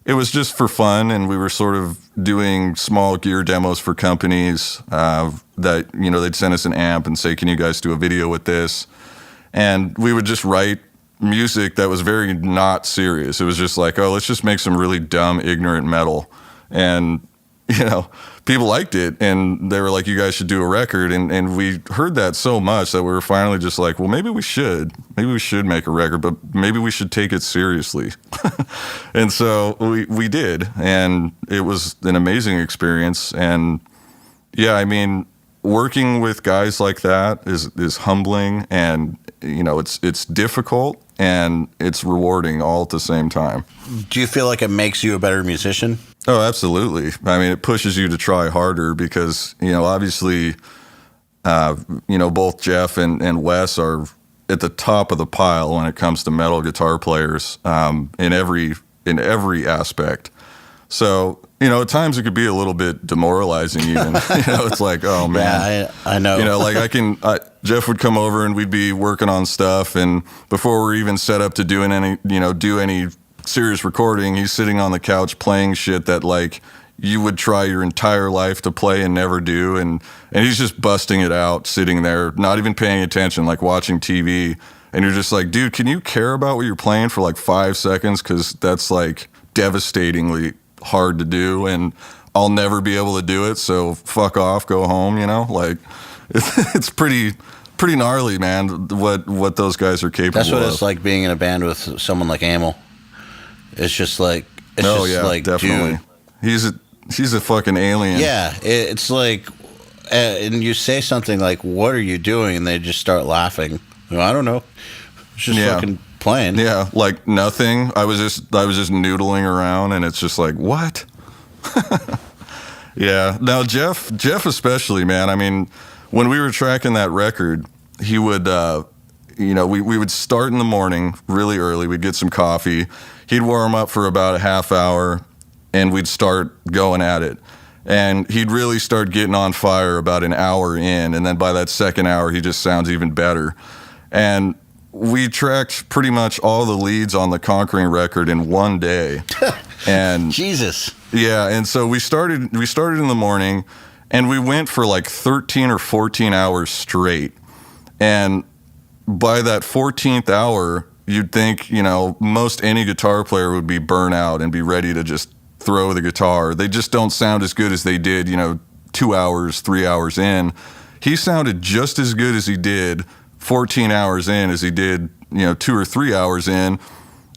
it was just for fun, and we were sort of doing small gear demos for companies that, they'd send us an amp and say, can you guys do a video with this? And we would just write music that was very not serious. It was just like, oh, let's just make some really dumb, ignorant metal. And, people liked it, and they were like, you guys should do a record. And we heard that so much that we were finally just like, well, maybe we should make a record, but maybe we should take it seriously. And so we did, and it was an amazing experience. And working with guys like that is humbling, and it's difficult and it's rewarding all at the same time. Do you feel like it makes you a better musician? Oh, absolutely. It pushes you to try harder because, obviously, both Jeff and Wes are at the top of the pile when it comes to metal guitar players in every aspect. So, at times it could be a little bit demoralizing even. It's like, oh, man. Yeah, I know. Jeff would come over and we'd be working on stuff, and before we're even set up to do any serious recording, he's sitting on the couch playing shit that like you would try your entire life to play and never do, and he's just busting it out, sitting there, not even paying attention, like watching TV, and you're just like, dude, can you care about what you're playing for like 5 seconds, because that's like devastatingly hard to do, and I'll never be able to do it, so fuck off, go home, like it's pretty gnarly, man, what those guys are capable of. That's what it's like being in a band with someone like Amel. It's just like, definitely. Dude. He's a fucking alien. Yeah, it's like, and you say something like, "What are you doing?" and they just start laughing. I don't know. It's just fucking playing. Yeah, like nothing. I was just noodling around, and it's just like, what? Yeah. Now Jeff especially, man. When we were tracking that record, he would, we would start in the morning really early. We'd get some coffee. He'd warm up for about a half hour, and we'd start going at it. And he'd really start getting on fire about an hour in, and then by that second hour, he just sounds even better. And we tracked pretty much all the leads on the Conquering record in one day. And Jesus. Yeah, and so we started in the morning, and we went for like 13 or 14 hours straight. And by that 14th hour, you'd think, most any guitar player would be burnt out and be ready to just throw the guitar. They just don't sound as good as they did, 2 hours, 3 hours in. He sounded just as good as he did 14 hours in as he did, 2 or 3 hours in.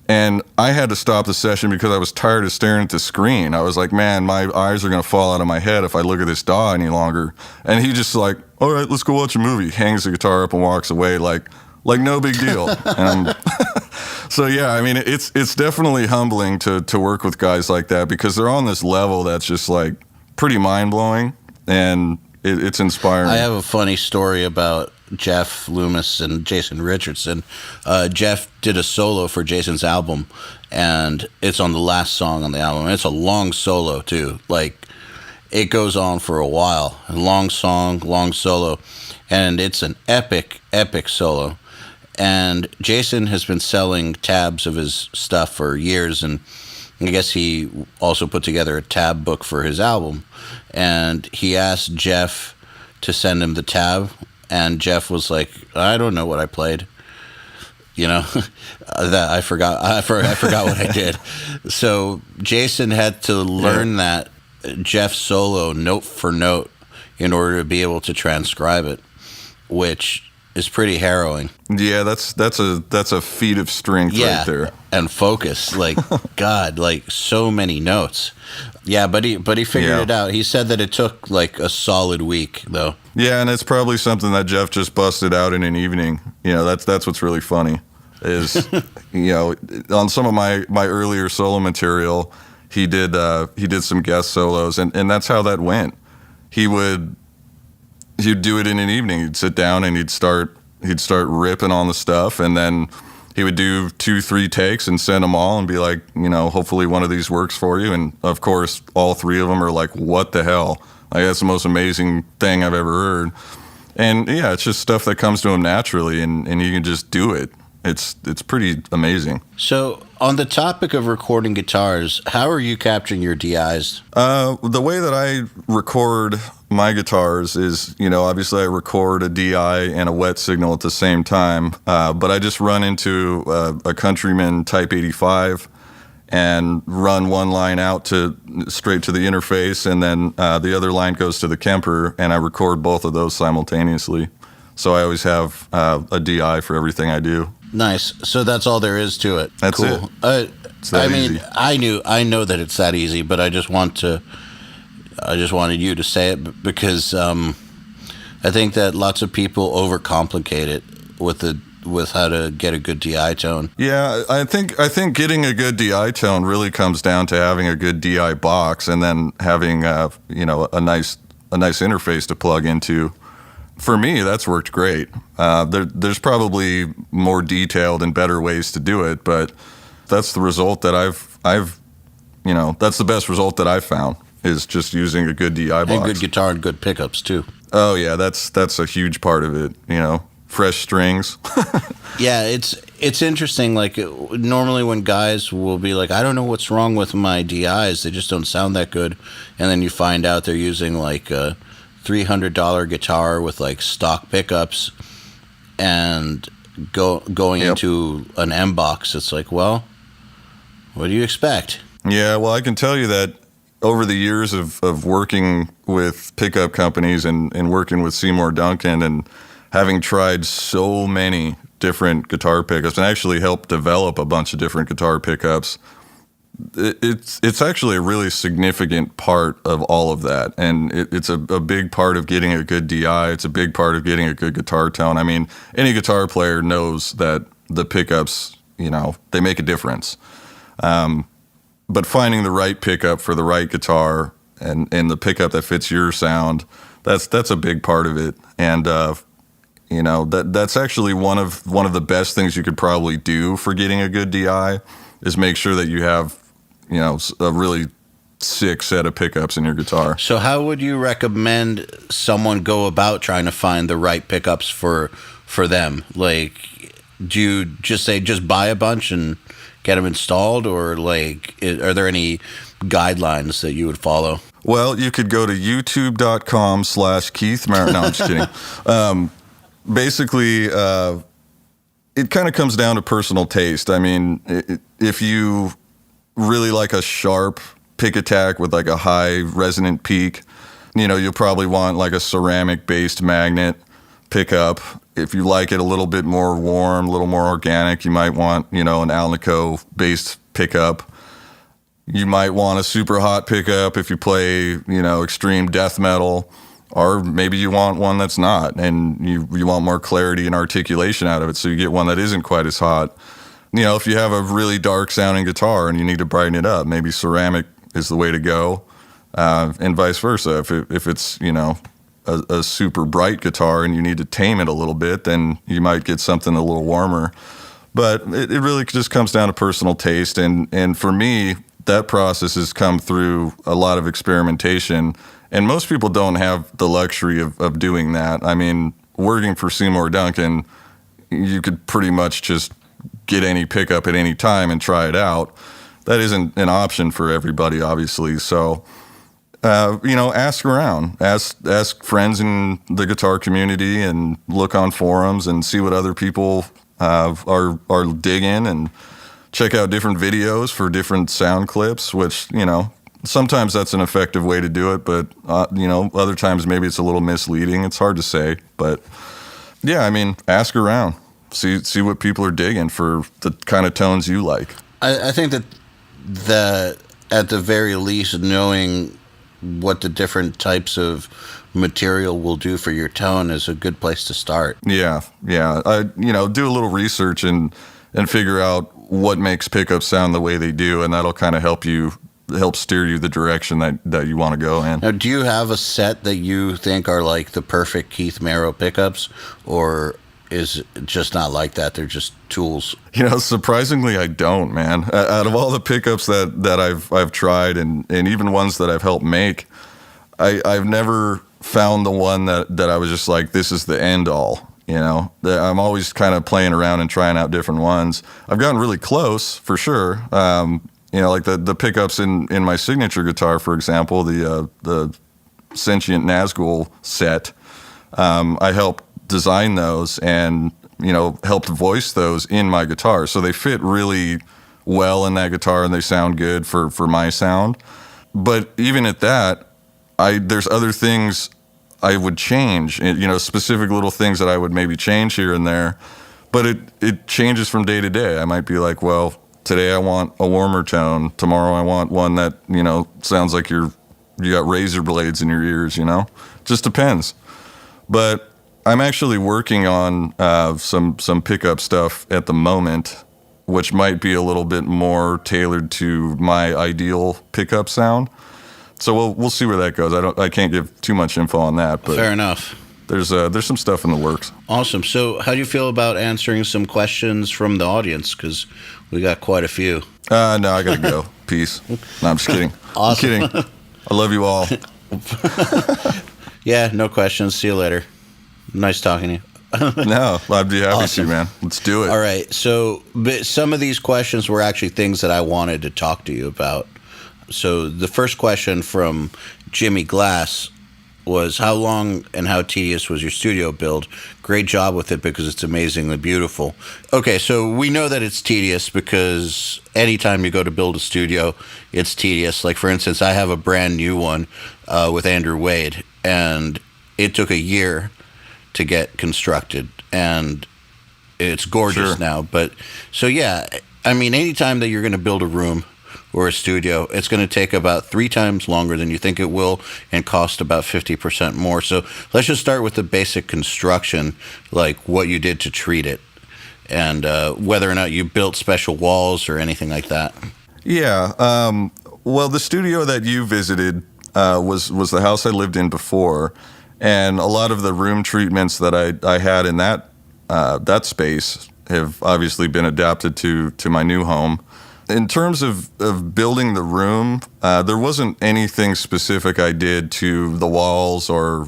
And I had to stop the session because I was tired of staring at the screen. I was like, man, my eyes are going to fall out of my head if I look at this DAW any longer. And he just like, all right, let's go watch a movie. Hangs the guitar up and walks away like no big deal. So yeah, I mean, it's definitely humbling to work with guys like that because they're on this level that's just like pretty mind blowing, and it's inspiring. I have a funny story about Jeff Loomis and Jason Richardson. Jeff did a solo for Jason's album, and it's on the last song on the album. It's a long solo too. Like, it goes on for a while. A long song, long solo, and it's an epic solo. And Jason has been selling tabs of his stuff for years, and I guess he also put together a tab book for his album. And he asked Jeff to send him the tab, and Jeff was like, I don't know what I played. That I forgot what I did. So Jason had to learn that Jeff solo note for note in order to be able to transcribe it, which is pretty harrowing. Yeah, that's a feat of strength right there. And focus, like God, like so many notes. Yeah, but he figured it out. He said that it took like a solid week though. Yeah, and it's probably something that Jeff just busted out in an evening. That's what's really funny is on some of my earlier solo material, he did some guest solos, and that's how that went. He'd do it in an evening. He'd sit down and he'd start ripping on the stuff, and then he would do 2-3 takes and send them all and be like, hopefully one of these works for you. And of course, all 3 of them are like, what the hell? Like, that's the most amazing thing I've ever heard. And yeah, it's just stuff that comes to him naturally, and you can just do it. It's pretty amazing. So, on the topic of recording guitars, how are you capturing your DIs? The way that I record my guitars is, obviously I record a DI and a wet signal at the same time, but I just run into a Countryman Type 85 and run one line out straight to the interface, and then the other line goes to the Kemper, and I record both of those simultaneously. So I always have a DI for everything I do. Nice. So that's all there is to it. That's cool. It. Easy. I know that it's that easy, but I just wanted you to say it because I think that lots of people overcomplicate it with how to get a good DI tone. Yeah, I think getting a good DI tone really comes down to having a good DI box and then having a nice interface to plug into. For me, that's worked great. There's probably more detailed and better ways to do it, but that's the result that that's the best result that I've found, is just using a good DI box. And good guitar and good pickups too. Oh yeah, that's a huge part of it. Fresh strings. Yeah, it's interesting. Like, normally when guys will be like, I don't know what's wrong with my DIs, they just don't sound that good, and then you find out they're using like a $300 guitar with like stock pickups and going into an M box. It's like, well, what do you expect? Yeah, well, I can tell you that over the years of working with pickup companies and working with Seymour Duncan and having tried so many different guitar pickups and actually helped develop a bunch of different guitar pickups, it's actually a really significant part of all of that, and it's a big part of getting a good DI. It's a big part of getting a good guitar tone. I mean, any guitar player knows that the pickups, they make a difference. But finding the right pickup for the right guitar and the pickup that fits your sound, that's a big part of it. And that's actually one of the best things you could probably do for getting a good DI is make sure that you have a really sick set of pickups in your guitar. So how would you recommend someone go about trying to find the right pickups for them? Like, do you just say just buy a bunch and get them installed, or like, are there any guidelines that you would follow? Well, you could go to youtube.com/Keith Merrow. No, I'm just kidding. Basically, it kind of comes down to personal taste. I mean, if you really like a sharp pick attack with like a high resonant peak, you'll probably want like a ceramic based magnet pickup. If you like it a little bit more warm, a little more organic, you might want, an Alnico based pickup. You might want a super hot pickup if you play, extreme death metal, or maybe you want one that's not, and you want more clarity and articulation out of it, so you get one that isn't quite as hot. If you have a really dark sounding guitar and you need to brighten it up, maybe ceramic is the way to go, and vice versa. If it's, a super bright guitar and you need to tame it a little bit, then you might get something a little warmer. But it really just comes down to personal taste. And for me, that process has come through a lot of experimentation. And most people don't have the luxury of doing that. I mean, working for Seymour Duncan, you could pretty much just get any pickup at any time and try it out. That isn't an option for everybody, obviously. So, ask around, ask friends in the guitar community, and look on forums and see what other people are digging, and check out different videos for different sound clips, which, sometimes that's an effective way to do it, but, other times maybe it's a little misleading. It's hard to say, but yeah, I mean, ask around, see what people are digging for the kind of tones you like. I think that at the very least, knowing what the different types of material will do for your tone is a good place to start. Yeah. Do a little research and figure out what makes pickups sound the way they do, and that'll kind of help steer you the direction that you want to go in. Now, do you have a set that you think are like the perfect Keith Merrow pickups, or is it just not like that? They're just tools. Surprisingly, I don't, man. Out of all the pickups that I've tried, and even ones that I've helped make, I've never found the one that I was just like, this is the end all. I'm always kind of playing around and trying out different ones. I've gotten really close, for sure. Like the pickups in my signature guitar, for example, the Sentient Nazgul set. I helped design those and, helped voice those in my guitar. So they fit really well in that guitar and they sound good for my sound. But even at that, there's other things I would change, specific little things that I would maybe change here and there. But it changes from day to day. I might be like, well, today I want a warmer tone. Tomorrow I want one that, sounds like you got razor blades in your ears, Just depends. But I'm actually working on some pickup stuff at the moment, which might be a little bit more tailored to my ideal pickup sound. So we'll see where that goes. I can't give too much info on that, but fair enough. There's some stuff in the works. Awesome. So how do you feel about answering some questions from the audience? Because we got quite a few. No, I gotta go. Peace. No, I'm just kidding. Awesome. I'm kidding. I love you all. Yeah, no questions. See you later. Nice talking to you. No, I'd be happy Awesome. to, man. Let's do it. All right. So some of these questions were actually things that I wanted to talk to you about. So the first question from Jimmy Glass was, how long and how tedious was your studio build? Great job with it because it's amazingly beautiful. Okay, so we know that it's tedious because anytime you go to build a studio, it's tedious. Like, for instance, I have a brand new one with Andrew Wade, and it took a year to get constructed, and it's gorgeous Sure. now. But so, yeah, I mean, anytime that you're going to build a room or a studio, it's going to take about 3 times longer than you think it will and cost about 50% more. So let's just start with the basic construction, like what you did to treat it, and whether or not you built special walls or anything like that. Yeah. Well, the studio that you visited was the house I lived in before, and a lot of the room treatments that I had in that space have obviously been adapted to my new home. In terms of building the room, there wasn't anything specific I did to the walls or,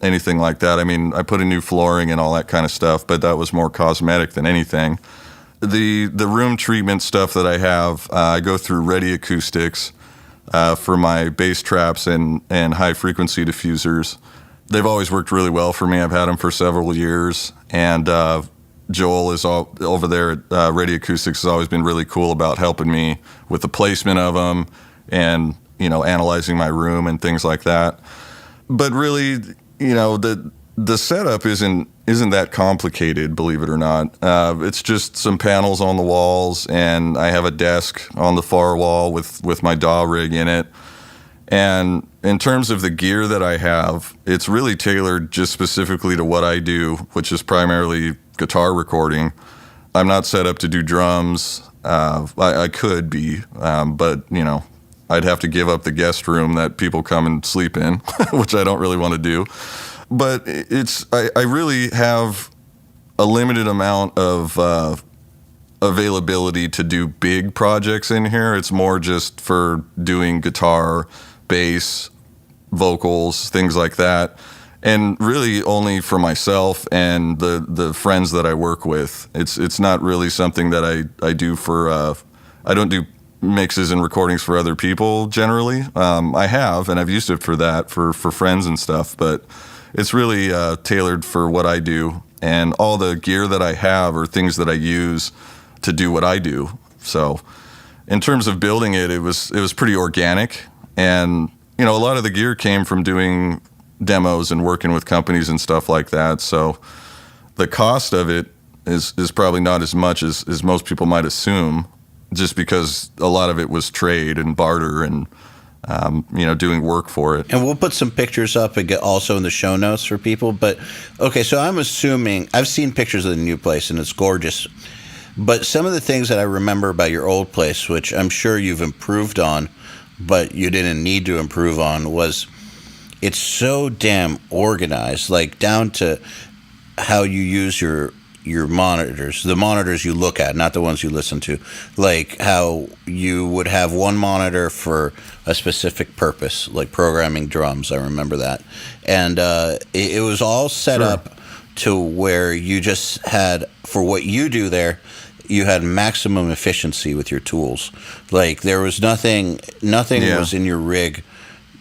anything like that. I mean, I put in new flooring and all that kind of stuff, but that was more cosmetic than anything. The room treatment stuff that I have, I go through Ready Acoustics for my bass traps and high frequency diffusers. They've always worked really well for me. I've had them for several years, and Joel is all over there at Radio Acoustics has always been really cool about helping me with the placement of them and, analyzing my room and things like that. But really, the setup isn't that complicated, believe it or not. It's just some panels on the walls, and I have a desk on the far wall with my DAW rig in it. And in terms of the gear that I have, it's really tailored just specifically to what I do, which is primarily guitar recording. I'm not set up to do drums. I could be, but, I'd have to give up the guest room that people come and sleep in, which I don't really want to do. But I really have a limited amount of availability to do big projects in here. It's more just for doing guitar, bass, vocals, things like that, and really only for myself and the friends that I work with. It's not really something that I do for. I don't do mixes and recordings for other people generally. I have, and I've used it for that for friends and stuff, but it's really tailored for what I do, and all the gear that I have are things that I use to do what I do. So in terms of building it, it was pretty organic. And, a lot of the gear came from doing demos and working with companies and stuff like that. So the cost of it is probably not as much as most people might assume, just because a lot of it was trade and barter and, doing work for it. And we'll put some pictures up and get also in the show notes for people. But, okay, so I'm assuming, I've seen pictures of the new place and it's gorgeous. But some of the things that I remember about your old place, which I'm sure you've improved on, but you didn't need to improve on, was it's so damn organized, like down to how you use your monitors, the monitors you look at, not the ones you listen to, like how you would have one monitor for a specific purpose, like programming drums. I remember that. And it was all set up to where you just had, for what you do there, you had maximum efficiency with your tools. Like there was nothing was in your rig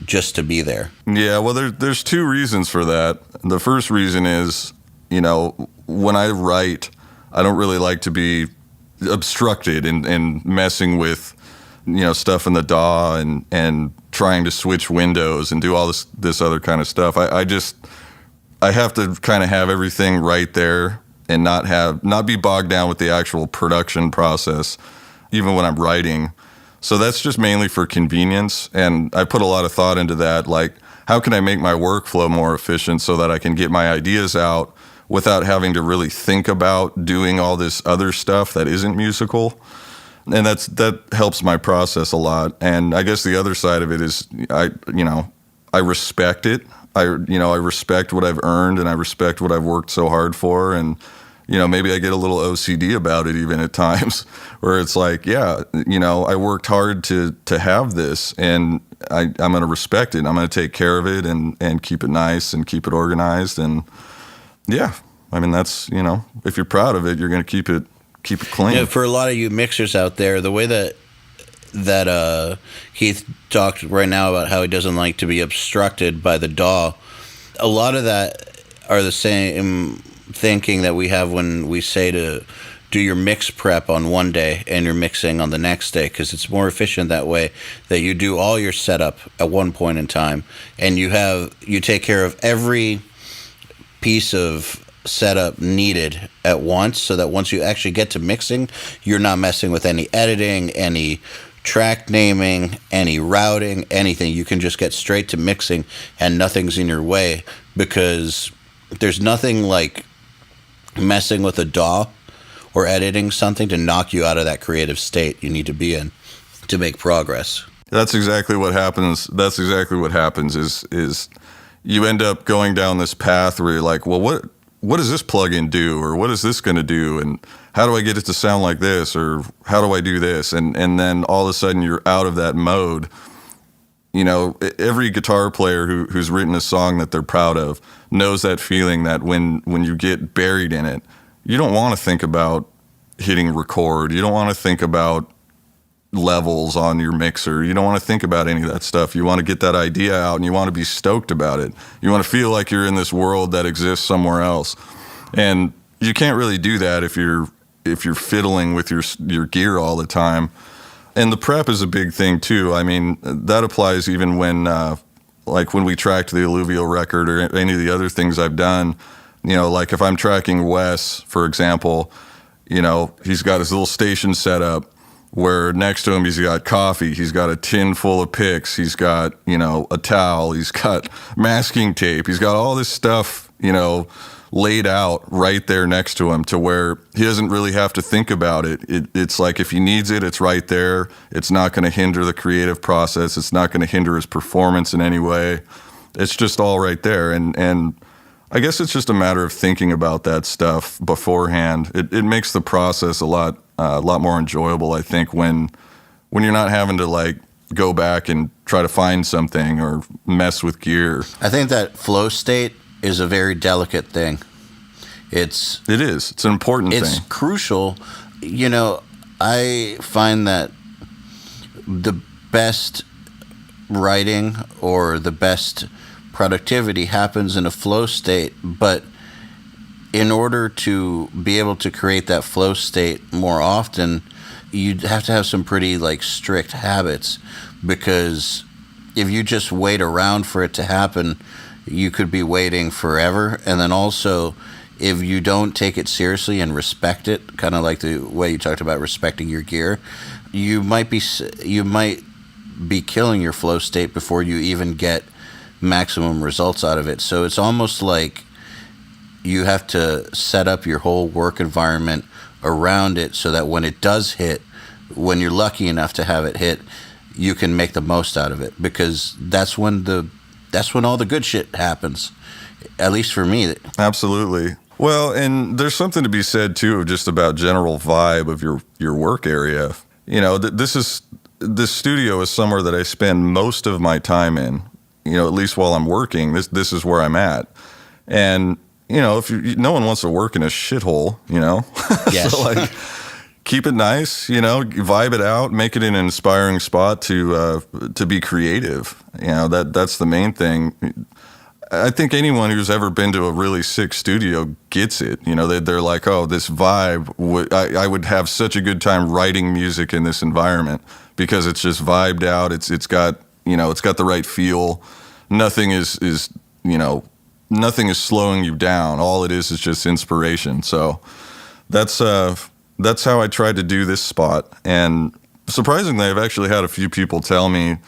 just to be there. Yeah, well, there's two reasons for that. The first reason is, when I write, I don't really like to be obstructed and messing with, stuff in the DAW and trying to switch windows and do all this other kind of stuff. I have to kind of have everything right there and not be bogged down with the actual production process, even when I'm writing. So that's just mainly for convenience, and I put a lot of thought into that. Like, how can I make my workflow more efficient so that I can get my ideas out without having to really think about doing all this other stuff that isn't musical? And that helps my process a lot. And I guess the other side of it is I respect it. I respect what I've earned, and I respect what I've worked so hard for. And, maybe I get a little OCD about it even at times, where it's like, I worked hard to have this, and I'm going to respect it. I'm going to take care of it and keep it nice and keep it organized. And that's, if you're proud of it, you're going to keep it clean. Yeah, for a lot of you mixers out there, the way that Keith talked right now about how he doesn't like to be obstructed by the DAW, a lot of that are the same thinking that we have when we say to do your mix prep on one day and you're mixing on the next day, because it's more efficient that way, that you do all your setup at one point in time and you take care of every piece of setup needed at once, so that once you actually get to mixing, you're not messing with any editing, any track naming, any routing, anything. You can just get straight to mixing and nothing's in your way, because there's nothing like messing with a DAW or editing something to knock you out of that creative state you need to be in to make progress. That's exactly what happens. Is you end up going down this path where you're like, well, what does this plugin do, or what is this going to do, and how do I get it to sound like this, or how do I do this, and then all of a sudden you're out of that mode. Every guitar player who's written a song that they're proud of knows that feeling, that when you get buried in it, you don't want to think about hitting record. You don't want to think about levels on your mixer. You don't want to think about any of that stuff. You want to get that idea out, and you want to be stoked about it. You want to feel like you're in this world that exists somewhere else. And you can't really do that if you're fiddling with your gear all the time. And the prep is a big thing too. I mean, that applies even when like when we tracked the Alluvial record or any of the other things I've done. You know, like if I'm tracking Wes, for example, you know, he's got his little station set up where next to him he's got coffee, he's got a tin full of picks, he's got, you know, a towel, he's got masking tape, he's got all this stuff, you know, laid out right there next to him to where he doesn't really have to think about it. It's like if he needs it, it's right there. It's not going to hinder the creative process. It's not going to hinder his performance in any way. It's just all right there. And I guess it's just a matter of thinking about that stuff beforehand. It makes the process a lot more enjoyable, I think, when you're not having to like go back and try to find something or mess with gear. I think that flow state is a very delicate thing. It is. It's an important thing. It's crucial. You know, I find that the best writing or the best productivity happens in a flow state, but in order to be able to create that flow state more often, you'd have to have some pretty like strict habits, because if you just wait around for it to happen, you could be waiting forever. And then also, if you don't take it seriously and respect it, kind of like the way you talked about respecting your gear, you might be killing your flow state before you even get maximum results out of it. So it's almost like you have to set up your whole work environment around it so that when it does hit, when you're lucky enough to have it hit, you can make the most out of it, because that's when all the good shit happens, at least for me. Absolutely. Well, and there's something to be said too, just about general vibe of your work area. You know, this studio is somewhere that I spend most of my time in. You know, at least while I'm working, this is where I'm at. And you know, if no one wants to work in a shithole, you know, yes. So like, keep it nice, you know, vibe it out, make it an inspiring spot to be creative. You know, that's the main thing. I think anyone who's ever been to a really sick studio gets it. You know, they're like, oh, this vibe, I would have such a good time writing music in this environment because it's just vibed out. It's got, you know, it's got the right feel. Nothing is slowing you down. All it is just inspiration. So that's how I tried to do this spot. And surprisingly, I've actually had a few people tell me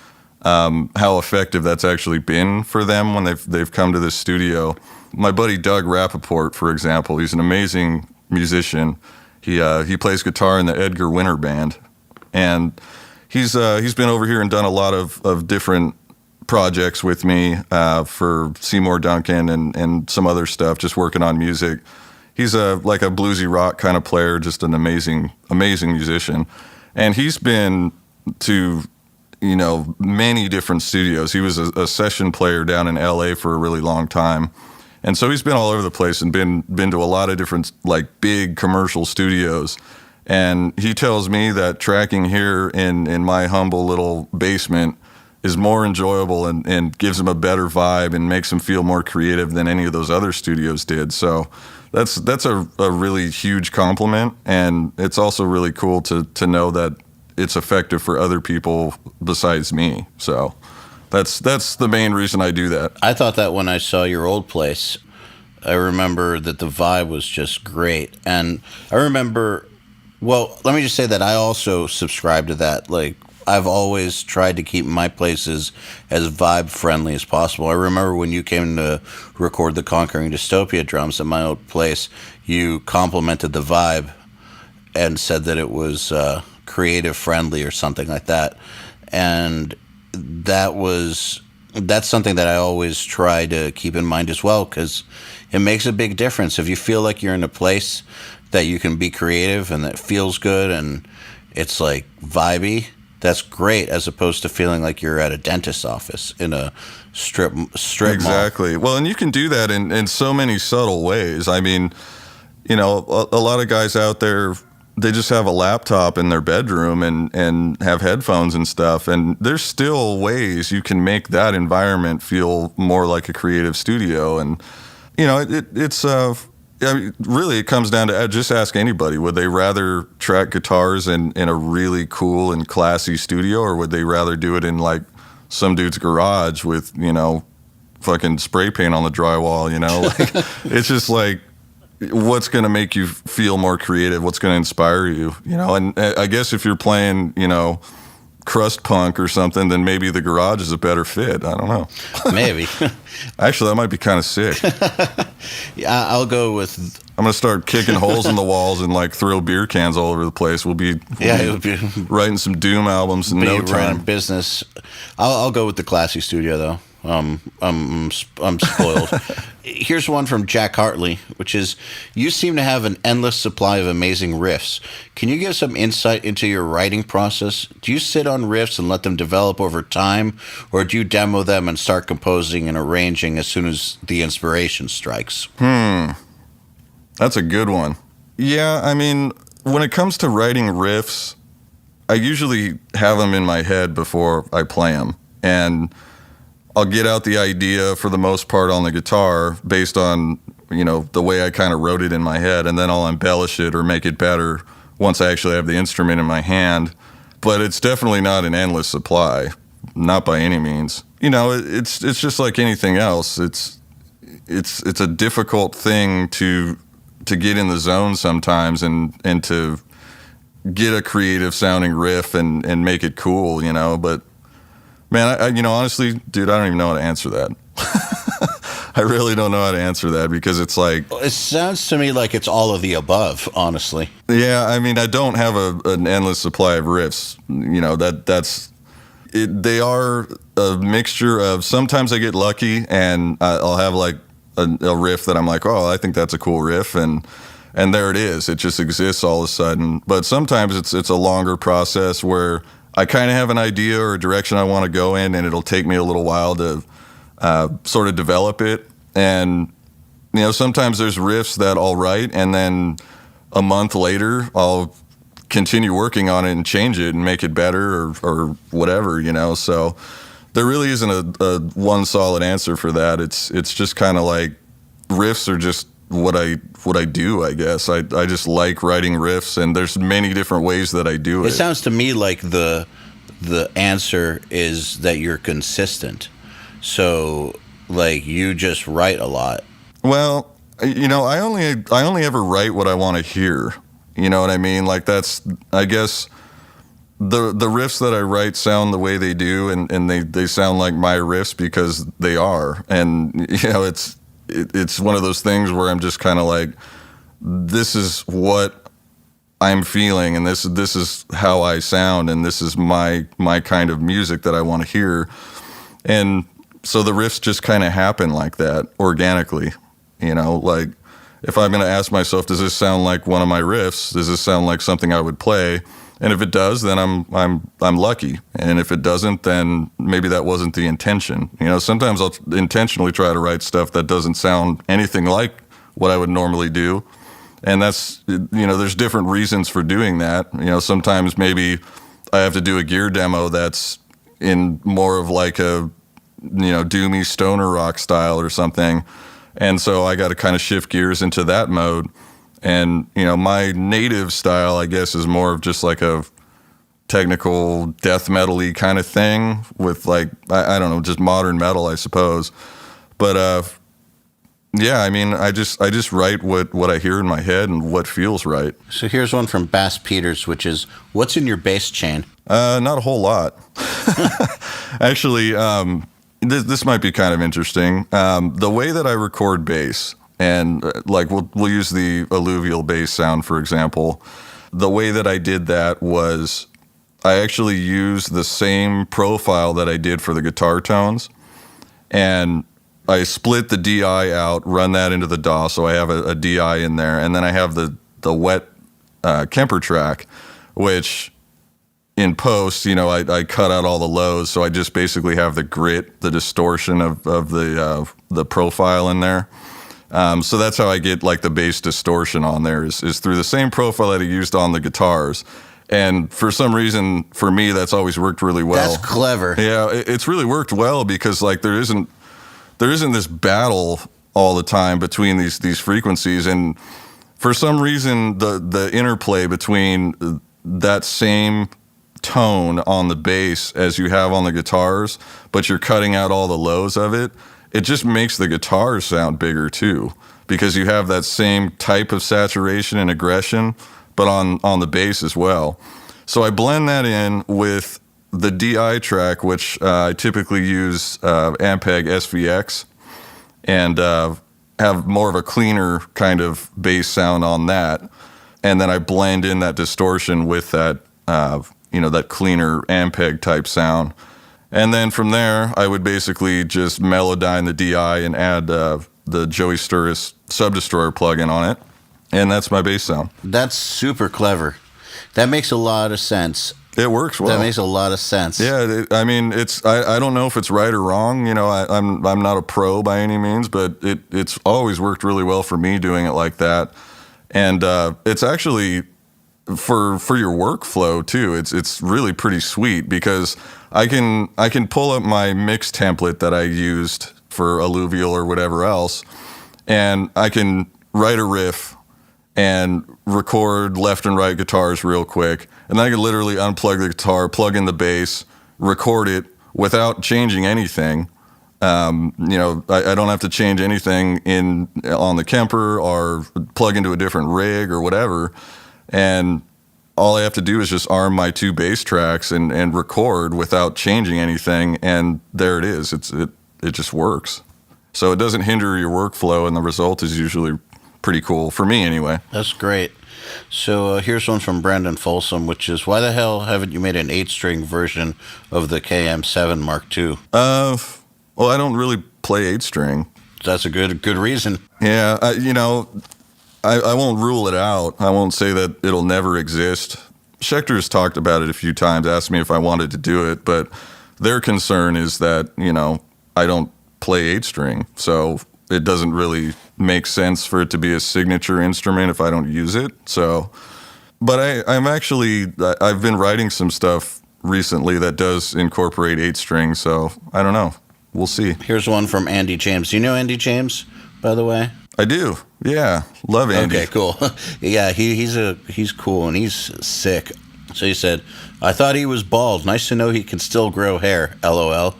how effective that's actually been for them when they've come to this studio. My buddy Doug Rappaport, for example, he's an amazing musician. He plays guitar in the Edgar Winter Band, and he's been over here and done a lot of different projects with me for Seymour Duncan and some other stuff, just working on music. He's like a bluesy rock kind of player, just an amazing musician. And he's been to, you know, many different studios. He was a session player down in LA for a really long time. And so he's been all over the place and been to a lot of different, like, big commercial studios. And he tells me that tracking here in my humble little basement is more enjoyable and gives him a better vibe and makes him feel more creative than any of those other studios did. So that's a really huge compliment. And it's also really cool to know that it's effective for other people besides me. So that's the main reason I do that. I thought that when I saw your old place, I remember that the vibe was just great. And I remember, well, let me just say that I also subscribe to that. Like, I've always tried to keep my places as vibe friendly as possible. I remember when you came to record the Conquering Dystopia drums at my old place, you complimented the vibe and said that it was creative friendly or something like that. And that's something that I always try to keep in mind as well, because it makes a big difference. If you feel like you're in a place that you can be creative and that feels good and it's like vibey, that's great, as opposed to feeling like you're at a dentist's office in a strip exactly mall. Well, and you can do that in so many subtle ways. I mean, you know, a lot of guys out there, they just have a laptop in their bedroom and have headphones and stuff, and there's still ways you can make that environment feel more like a creative studio. And you know, I mean, really, it comes down to just ask anybody. Would they rather track guitars in a really cool and classy studio, or would they rather do it in like some dude's garage with, fucking spray paint on the drywall, Like, it's just like, what's going to make you feel more creative? What's going to inspire you? And I guess if you're playing, crust punk or something, then maybe the garage is a better fit. I don't know. Maybe. Actually, that might be kind of sick. Yeah, I'll go with... I'm going to start kicking holes in the walls and like throw beer cans all over the place. We'll be writing some Doom albums in no time. Business. I'll go with the classy studio though. I'm spoiled. Here's one from Jack Hartley, which is, you seem to have an endless supply of amazing riffs. Can you give some insight into your writing process? Do you sit on riffs and let them develop over time, or do you demo them and start composing and arranging as soon as the inspiration strikes? That's a good one. Yeah, I mean, when it comes to writing riffs, I usually have them in my head before I play them. And I'll get out the idea for the most part on the guitar based on, the way I kind of wrote it in my head, and then I'll embellish it or make it better once I actually have the instrument in my hand. But it's definitely not an endless supply, not by any means. It's just like anything else. It's a difficult thing to get in the zone sometimes and to get a creative sounding riff and make it cool, but man, I honestly, dude, I don't even know how to answer that. I really don't know how to answer that because it's like... It sounds to me like it's all of the above, honestly. Yeah, I mean, I don't have an endless supply of riffs. That's... They are a mixture of... Sometimes I get lucky and I'll have like a riff that I'm like, oh, I think that's a cool riff, and there it is. It just exists all of a sudden. But sometimes it's a longer process where I kind of have an idea or a direction I want to go in, and it'll take me a little while to sort of develop it. And, sometimes there's riffs that I'll write, and then a month later, I'll continue working on it and change it and make it better or whatever, So there really isn't a one solid answer for that. It's just kind of like riffs are just what I do, I guess. I just like writing riffs, and there's many different ways that I do it. It sounds to me like the answer is that you're consistent. So, like, you just write a lot. Well, I only ever write what I want to hear. You know what I mean? Like, that's, I guess, the riffs that I write sound the way they do, and they sound like my riffs because they are. And, it's one of those things where I'm just kind of like, this is what I'm feeling, and this is how I sound, and this is my kind of music that I want to hear. And so the riffs just kind of happen like that organically, like if I'm going to ask myself, does this sound like one of my riffs? Does this sound like something I would play? And if it does, then I'm lucky. And if it doesn't, then maybe that wasn't the intention. Sometimes I'll intentionally try to write stuff that doesn't sound anything like what I would normally do. And that's, there's different reasons for doing that. Sometimes maybe I have to do a gear demo that's in more of like a, doomy stoner rock style or something. And so I got to kind of shift gears into that mode. And, my native style, I guess, is more of just like a technical death metal-y kind of thing with like, I don't know, just modern metal, I suppose. But, yeah, I mean, I just write what I hear in my head and what feels right. So here's one from Bass Peters, which is, what's in your bass chain? Not a whole lot. Actually, this might be kind of interesting. The way that I record bass, and like we'll use the Alluvial bass sound, for example. The way that I did that was I actually used the same profile that I did for the guitar tones, and I split the DI out, run that into the DAW, so I have a DI in there, and then I have the wet Kemper track, which in post, I cut out all the lows, so I just basically have the grit, the distortion of the profile in there. So that's how I get like the bass distortion on there is through the same profile that I used on the guitars. And for some reason, for me, that's always worked really well. That's clever. Yeah, it's really worked well because like there isn't this battle all the time between these frequencies, and for some reason the interplay between that same tone on the bass as you have on the guitars, but you're cutting out all the lows of it, it just makes the guitars sound bigger too, because you have that same type of saturation and aggression, but on the bass as well. So I blend that in with the DI track, which I typically use Ampeg SVX, and have more of a cleaner kind of bass sound on that. And then I blend in that distortion with that, that cleaner Ampeg type sound. And then from there, I would basically just melodyne the DI and add the Joey Sturris Subdestroyer plugin on it. And that's my bass sound. That's super clever. That makes a lot of sense. It works well. That makes a lot of sense. Yeah, I don't know if it's right or wrong. I'm not a pro by any means, but it's always worked really well for me doing it like that. And it's actually for your workflow too. It's really pretty sweet, because I can pull up my mix template that I used for Alluvial or whatever else, and I can write a riff and record left and right guitars real quick, and then I can literally unplug the guitar, plug in the bass, record it without changing anything. I don't have to change anything on the Kemper or plug into a different rig or whatever, and all I have to do is just arm my 2 bass tracks and record without changing anything, and there it is. It just works. So it doesn't hinder your workflow, and the result is usually pretty cool, for me anyway. That's great. So here's one from Brandon Folsom, which is, why the hell haven't you made an 8-string version of the KM7 Mark II? Well, I don't really play 8-string. That's a good reason. Yeah, I won't rule it out. I won't say that it'll never exist. Schecter's talked about it a few times, asked me if I wanted to do it, but their concern is that, I don't play 8-string, so it doesn't really make sense for it to be a signature instrument if I don't use it. So, but I've been writing some stuff recently that does incorporate 8-string, so I don't know. We'll see. Here's one from Andy James. Do you know Andy James, by the way? I do. Yeah. Love Andy. Okay, cool. Yeah, he's cool and he's sick. So he said, I thought he was bald. Nice to know he can still grow hair. LOL.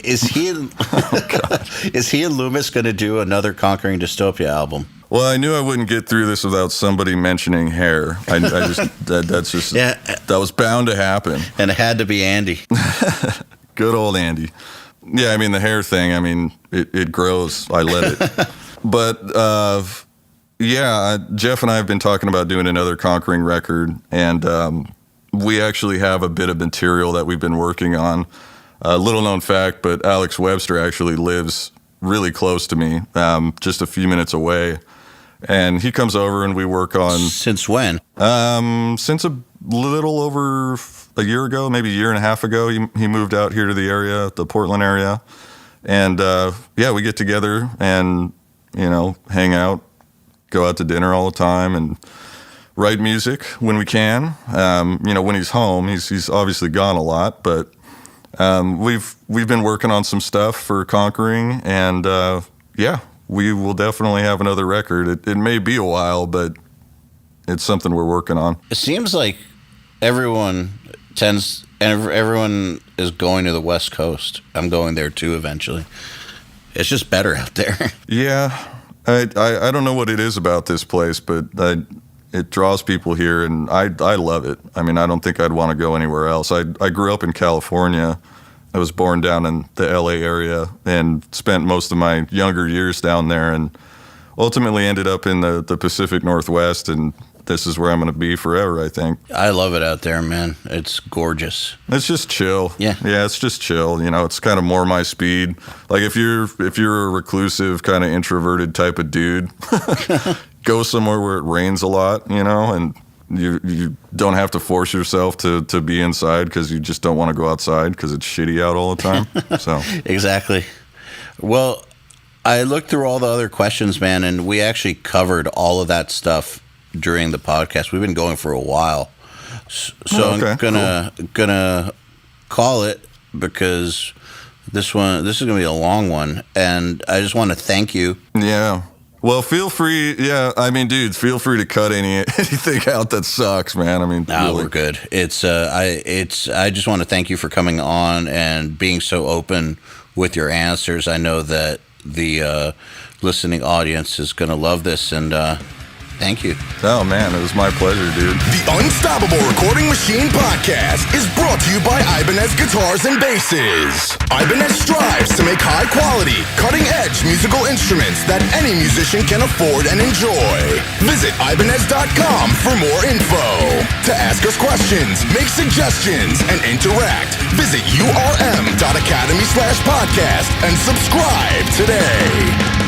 Is he is he and Loomis going to do another Conquering Dystopia album? Well, I knew I wouldn't get through this without somebody mentioning hair. That was bound to happen. And it had to be Andy. Good old Andy. Yeah, I mean, the hair thing, it grows. I let it. But, Jeff and I have been talking about doing another Conquering record, and we actually have a bit of material that we've been working on. Little known fact, but Alex Webster actually lives really close to me, just a few minutes away. And he comes over and we work on... Since when? Since a little over a year ago, maybe a year and a half ago. He moved out here to the area, the Portland area. And we get together and, hang out, go out to dinner all the time and write music when we can. When he's home, he's obviously gone a lot, but we've been working on some stuff for Conquering, and we will definitely have another record. It may be a while, but it's something we're working on. It seems like everyone is going to the West Coast. I'm going there too eventually. It's just better out there. Yeah, I don't know what it is about this place, but it draws people here, and I love it. I mean, I don't think I'd want to go anywhere else. I grew up in California. I was born down in the LA area and spent most of my younger years down there, and ultimately ended up in the Pacific Northwest, and this is where I'm going to be forever, I think. I love it out there, man. It's gorgeous. It's just chill. Yeah, it's just chill. It's kind of more my speed. Like if you're a reclusive, kind of introverted type of dude, go somewhere where it rains a lot, and you don't have to force yourself to be inside because you just don't want to go outside because it's shitty out all the time. So exactly. Well, I looked through all the other questions, man, and we actually covered all of that stuff during the podcast. We've been going for a while, so I'm gonna call it, because This is going to be a long one, and I just want to thank you. Yeah. Well, feel free. Yeah, I mean, dude, feel free to cut anything out that sucks, man. I mean, No, really. we're good. I just want to thank you for coming on and being so open with your answers. I know that the listening audience is going to love this, and thank you. Oh, man, it was my pleasure, dude. The Unstoppable Recording Machine Podcast is brought to you by Ibanez Guitars and Basses. Ibanez strives to make high-quality, cutting-edge musical instruments that any musician can afford and enjoy. Visit Ibanez.com for more info. To ask us questions, make suggestions, and interact, visit urm.academy/podcast and subscribe today.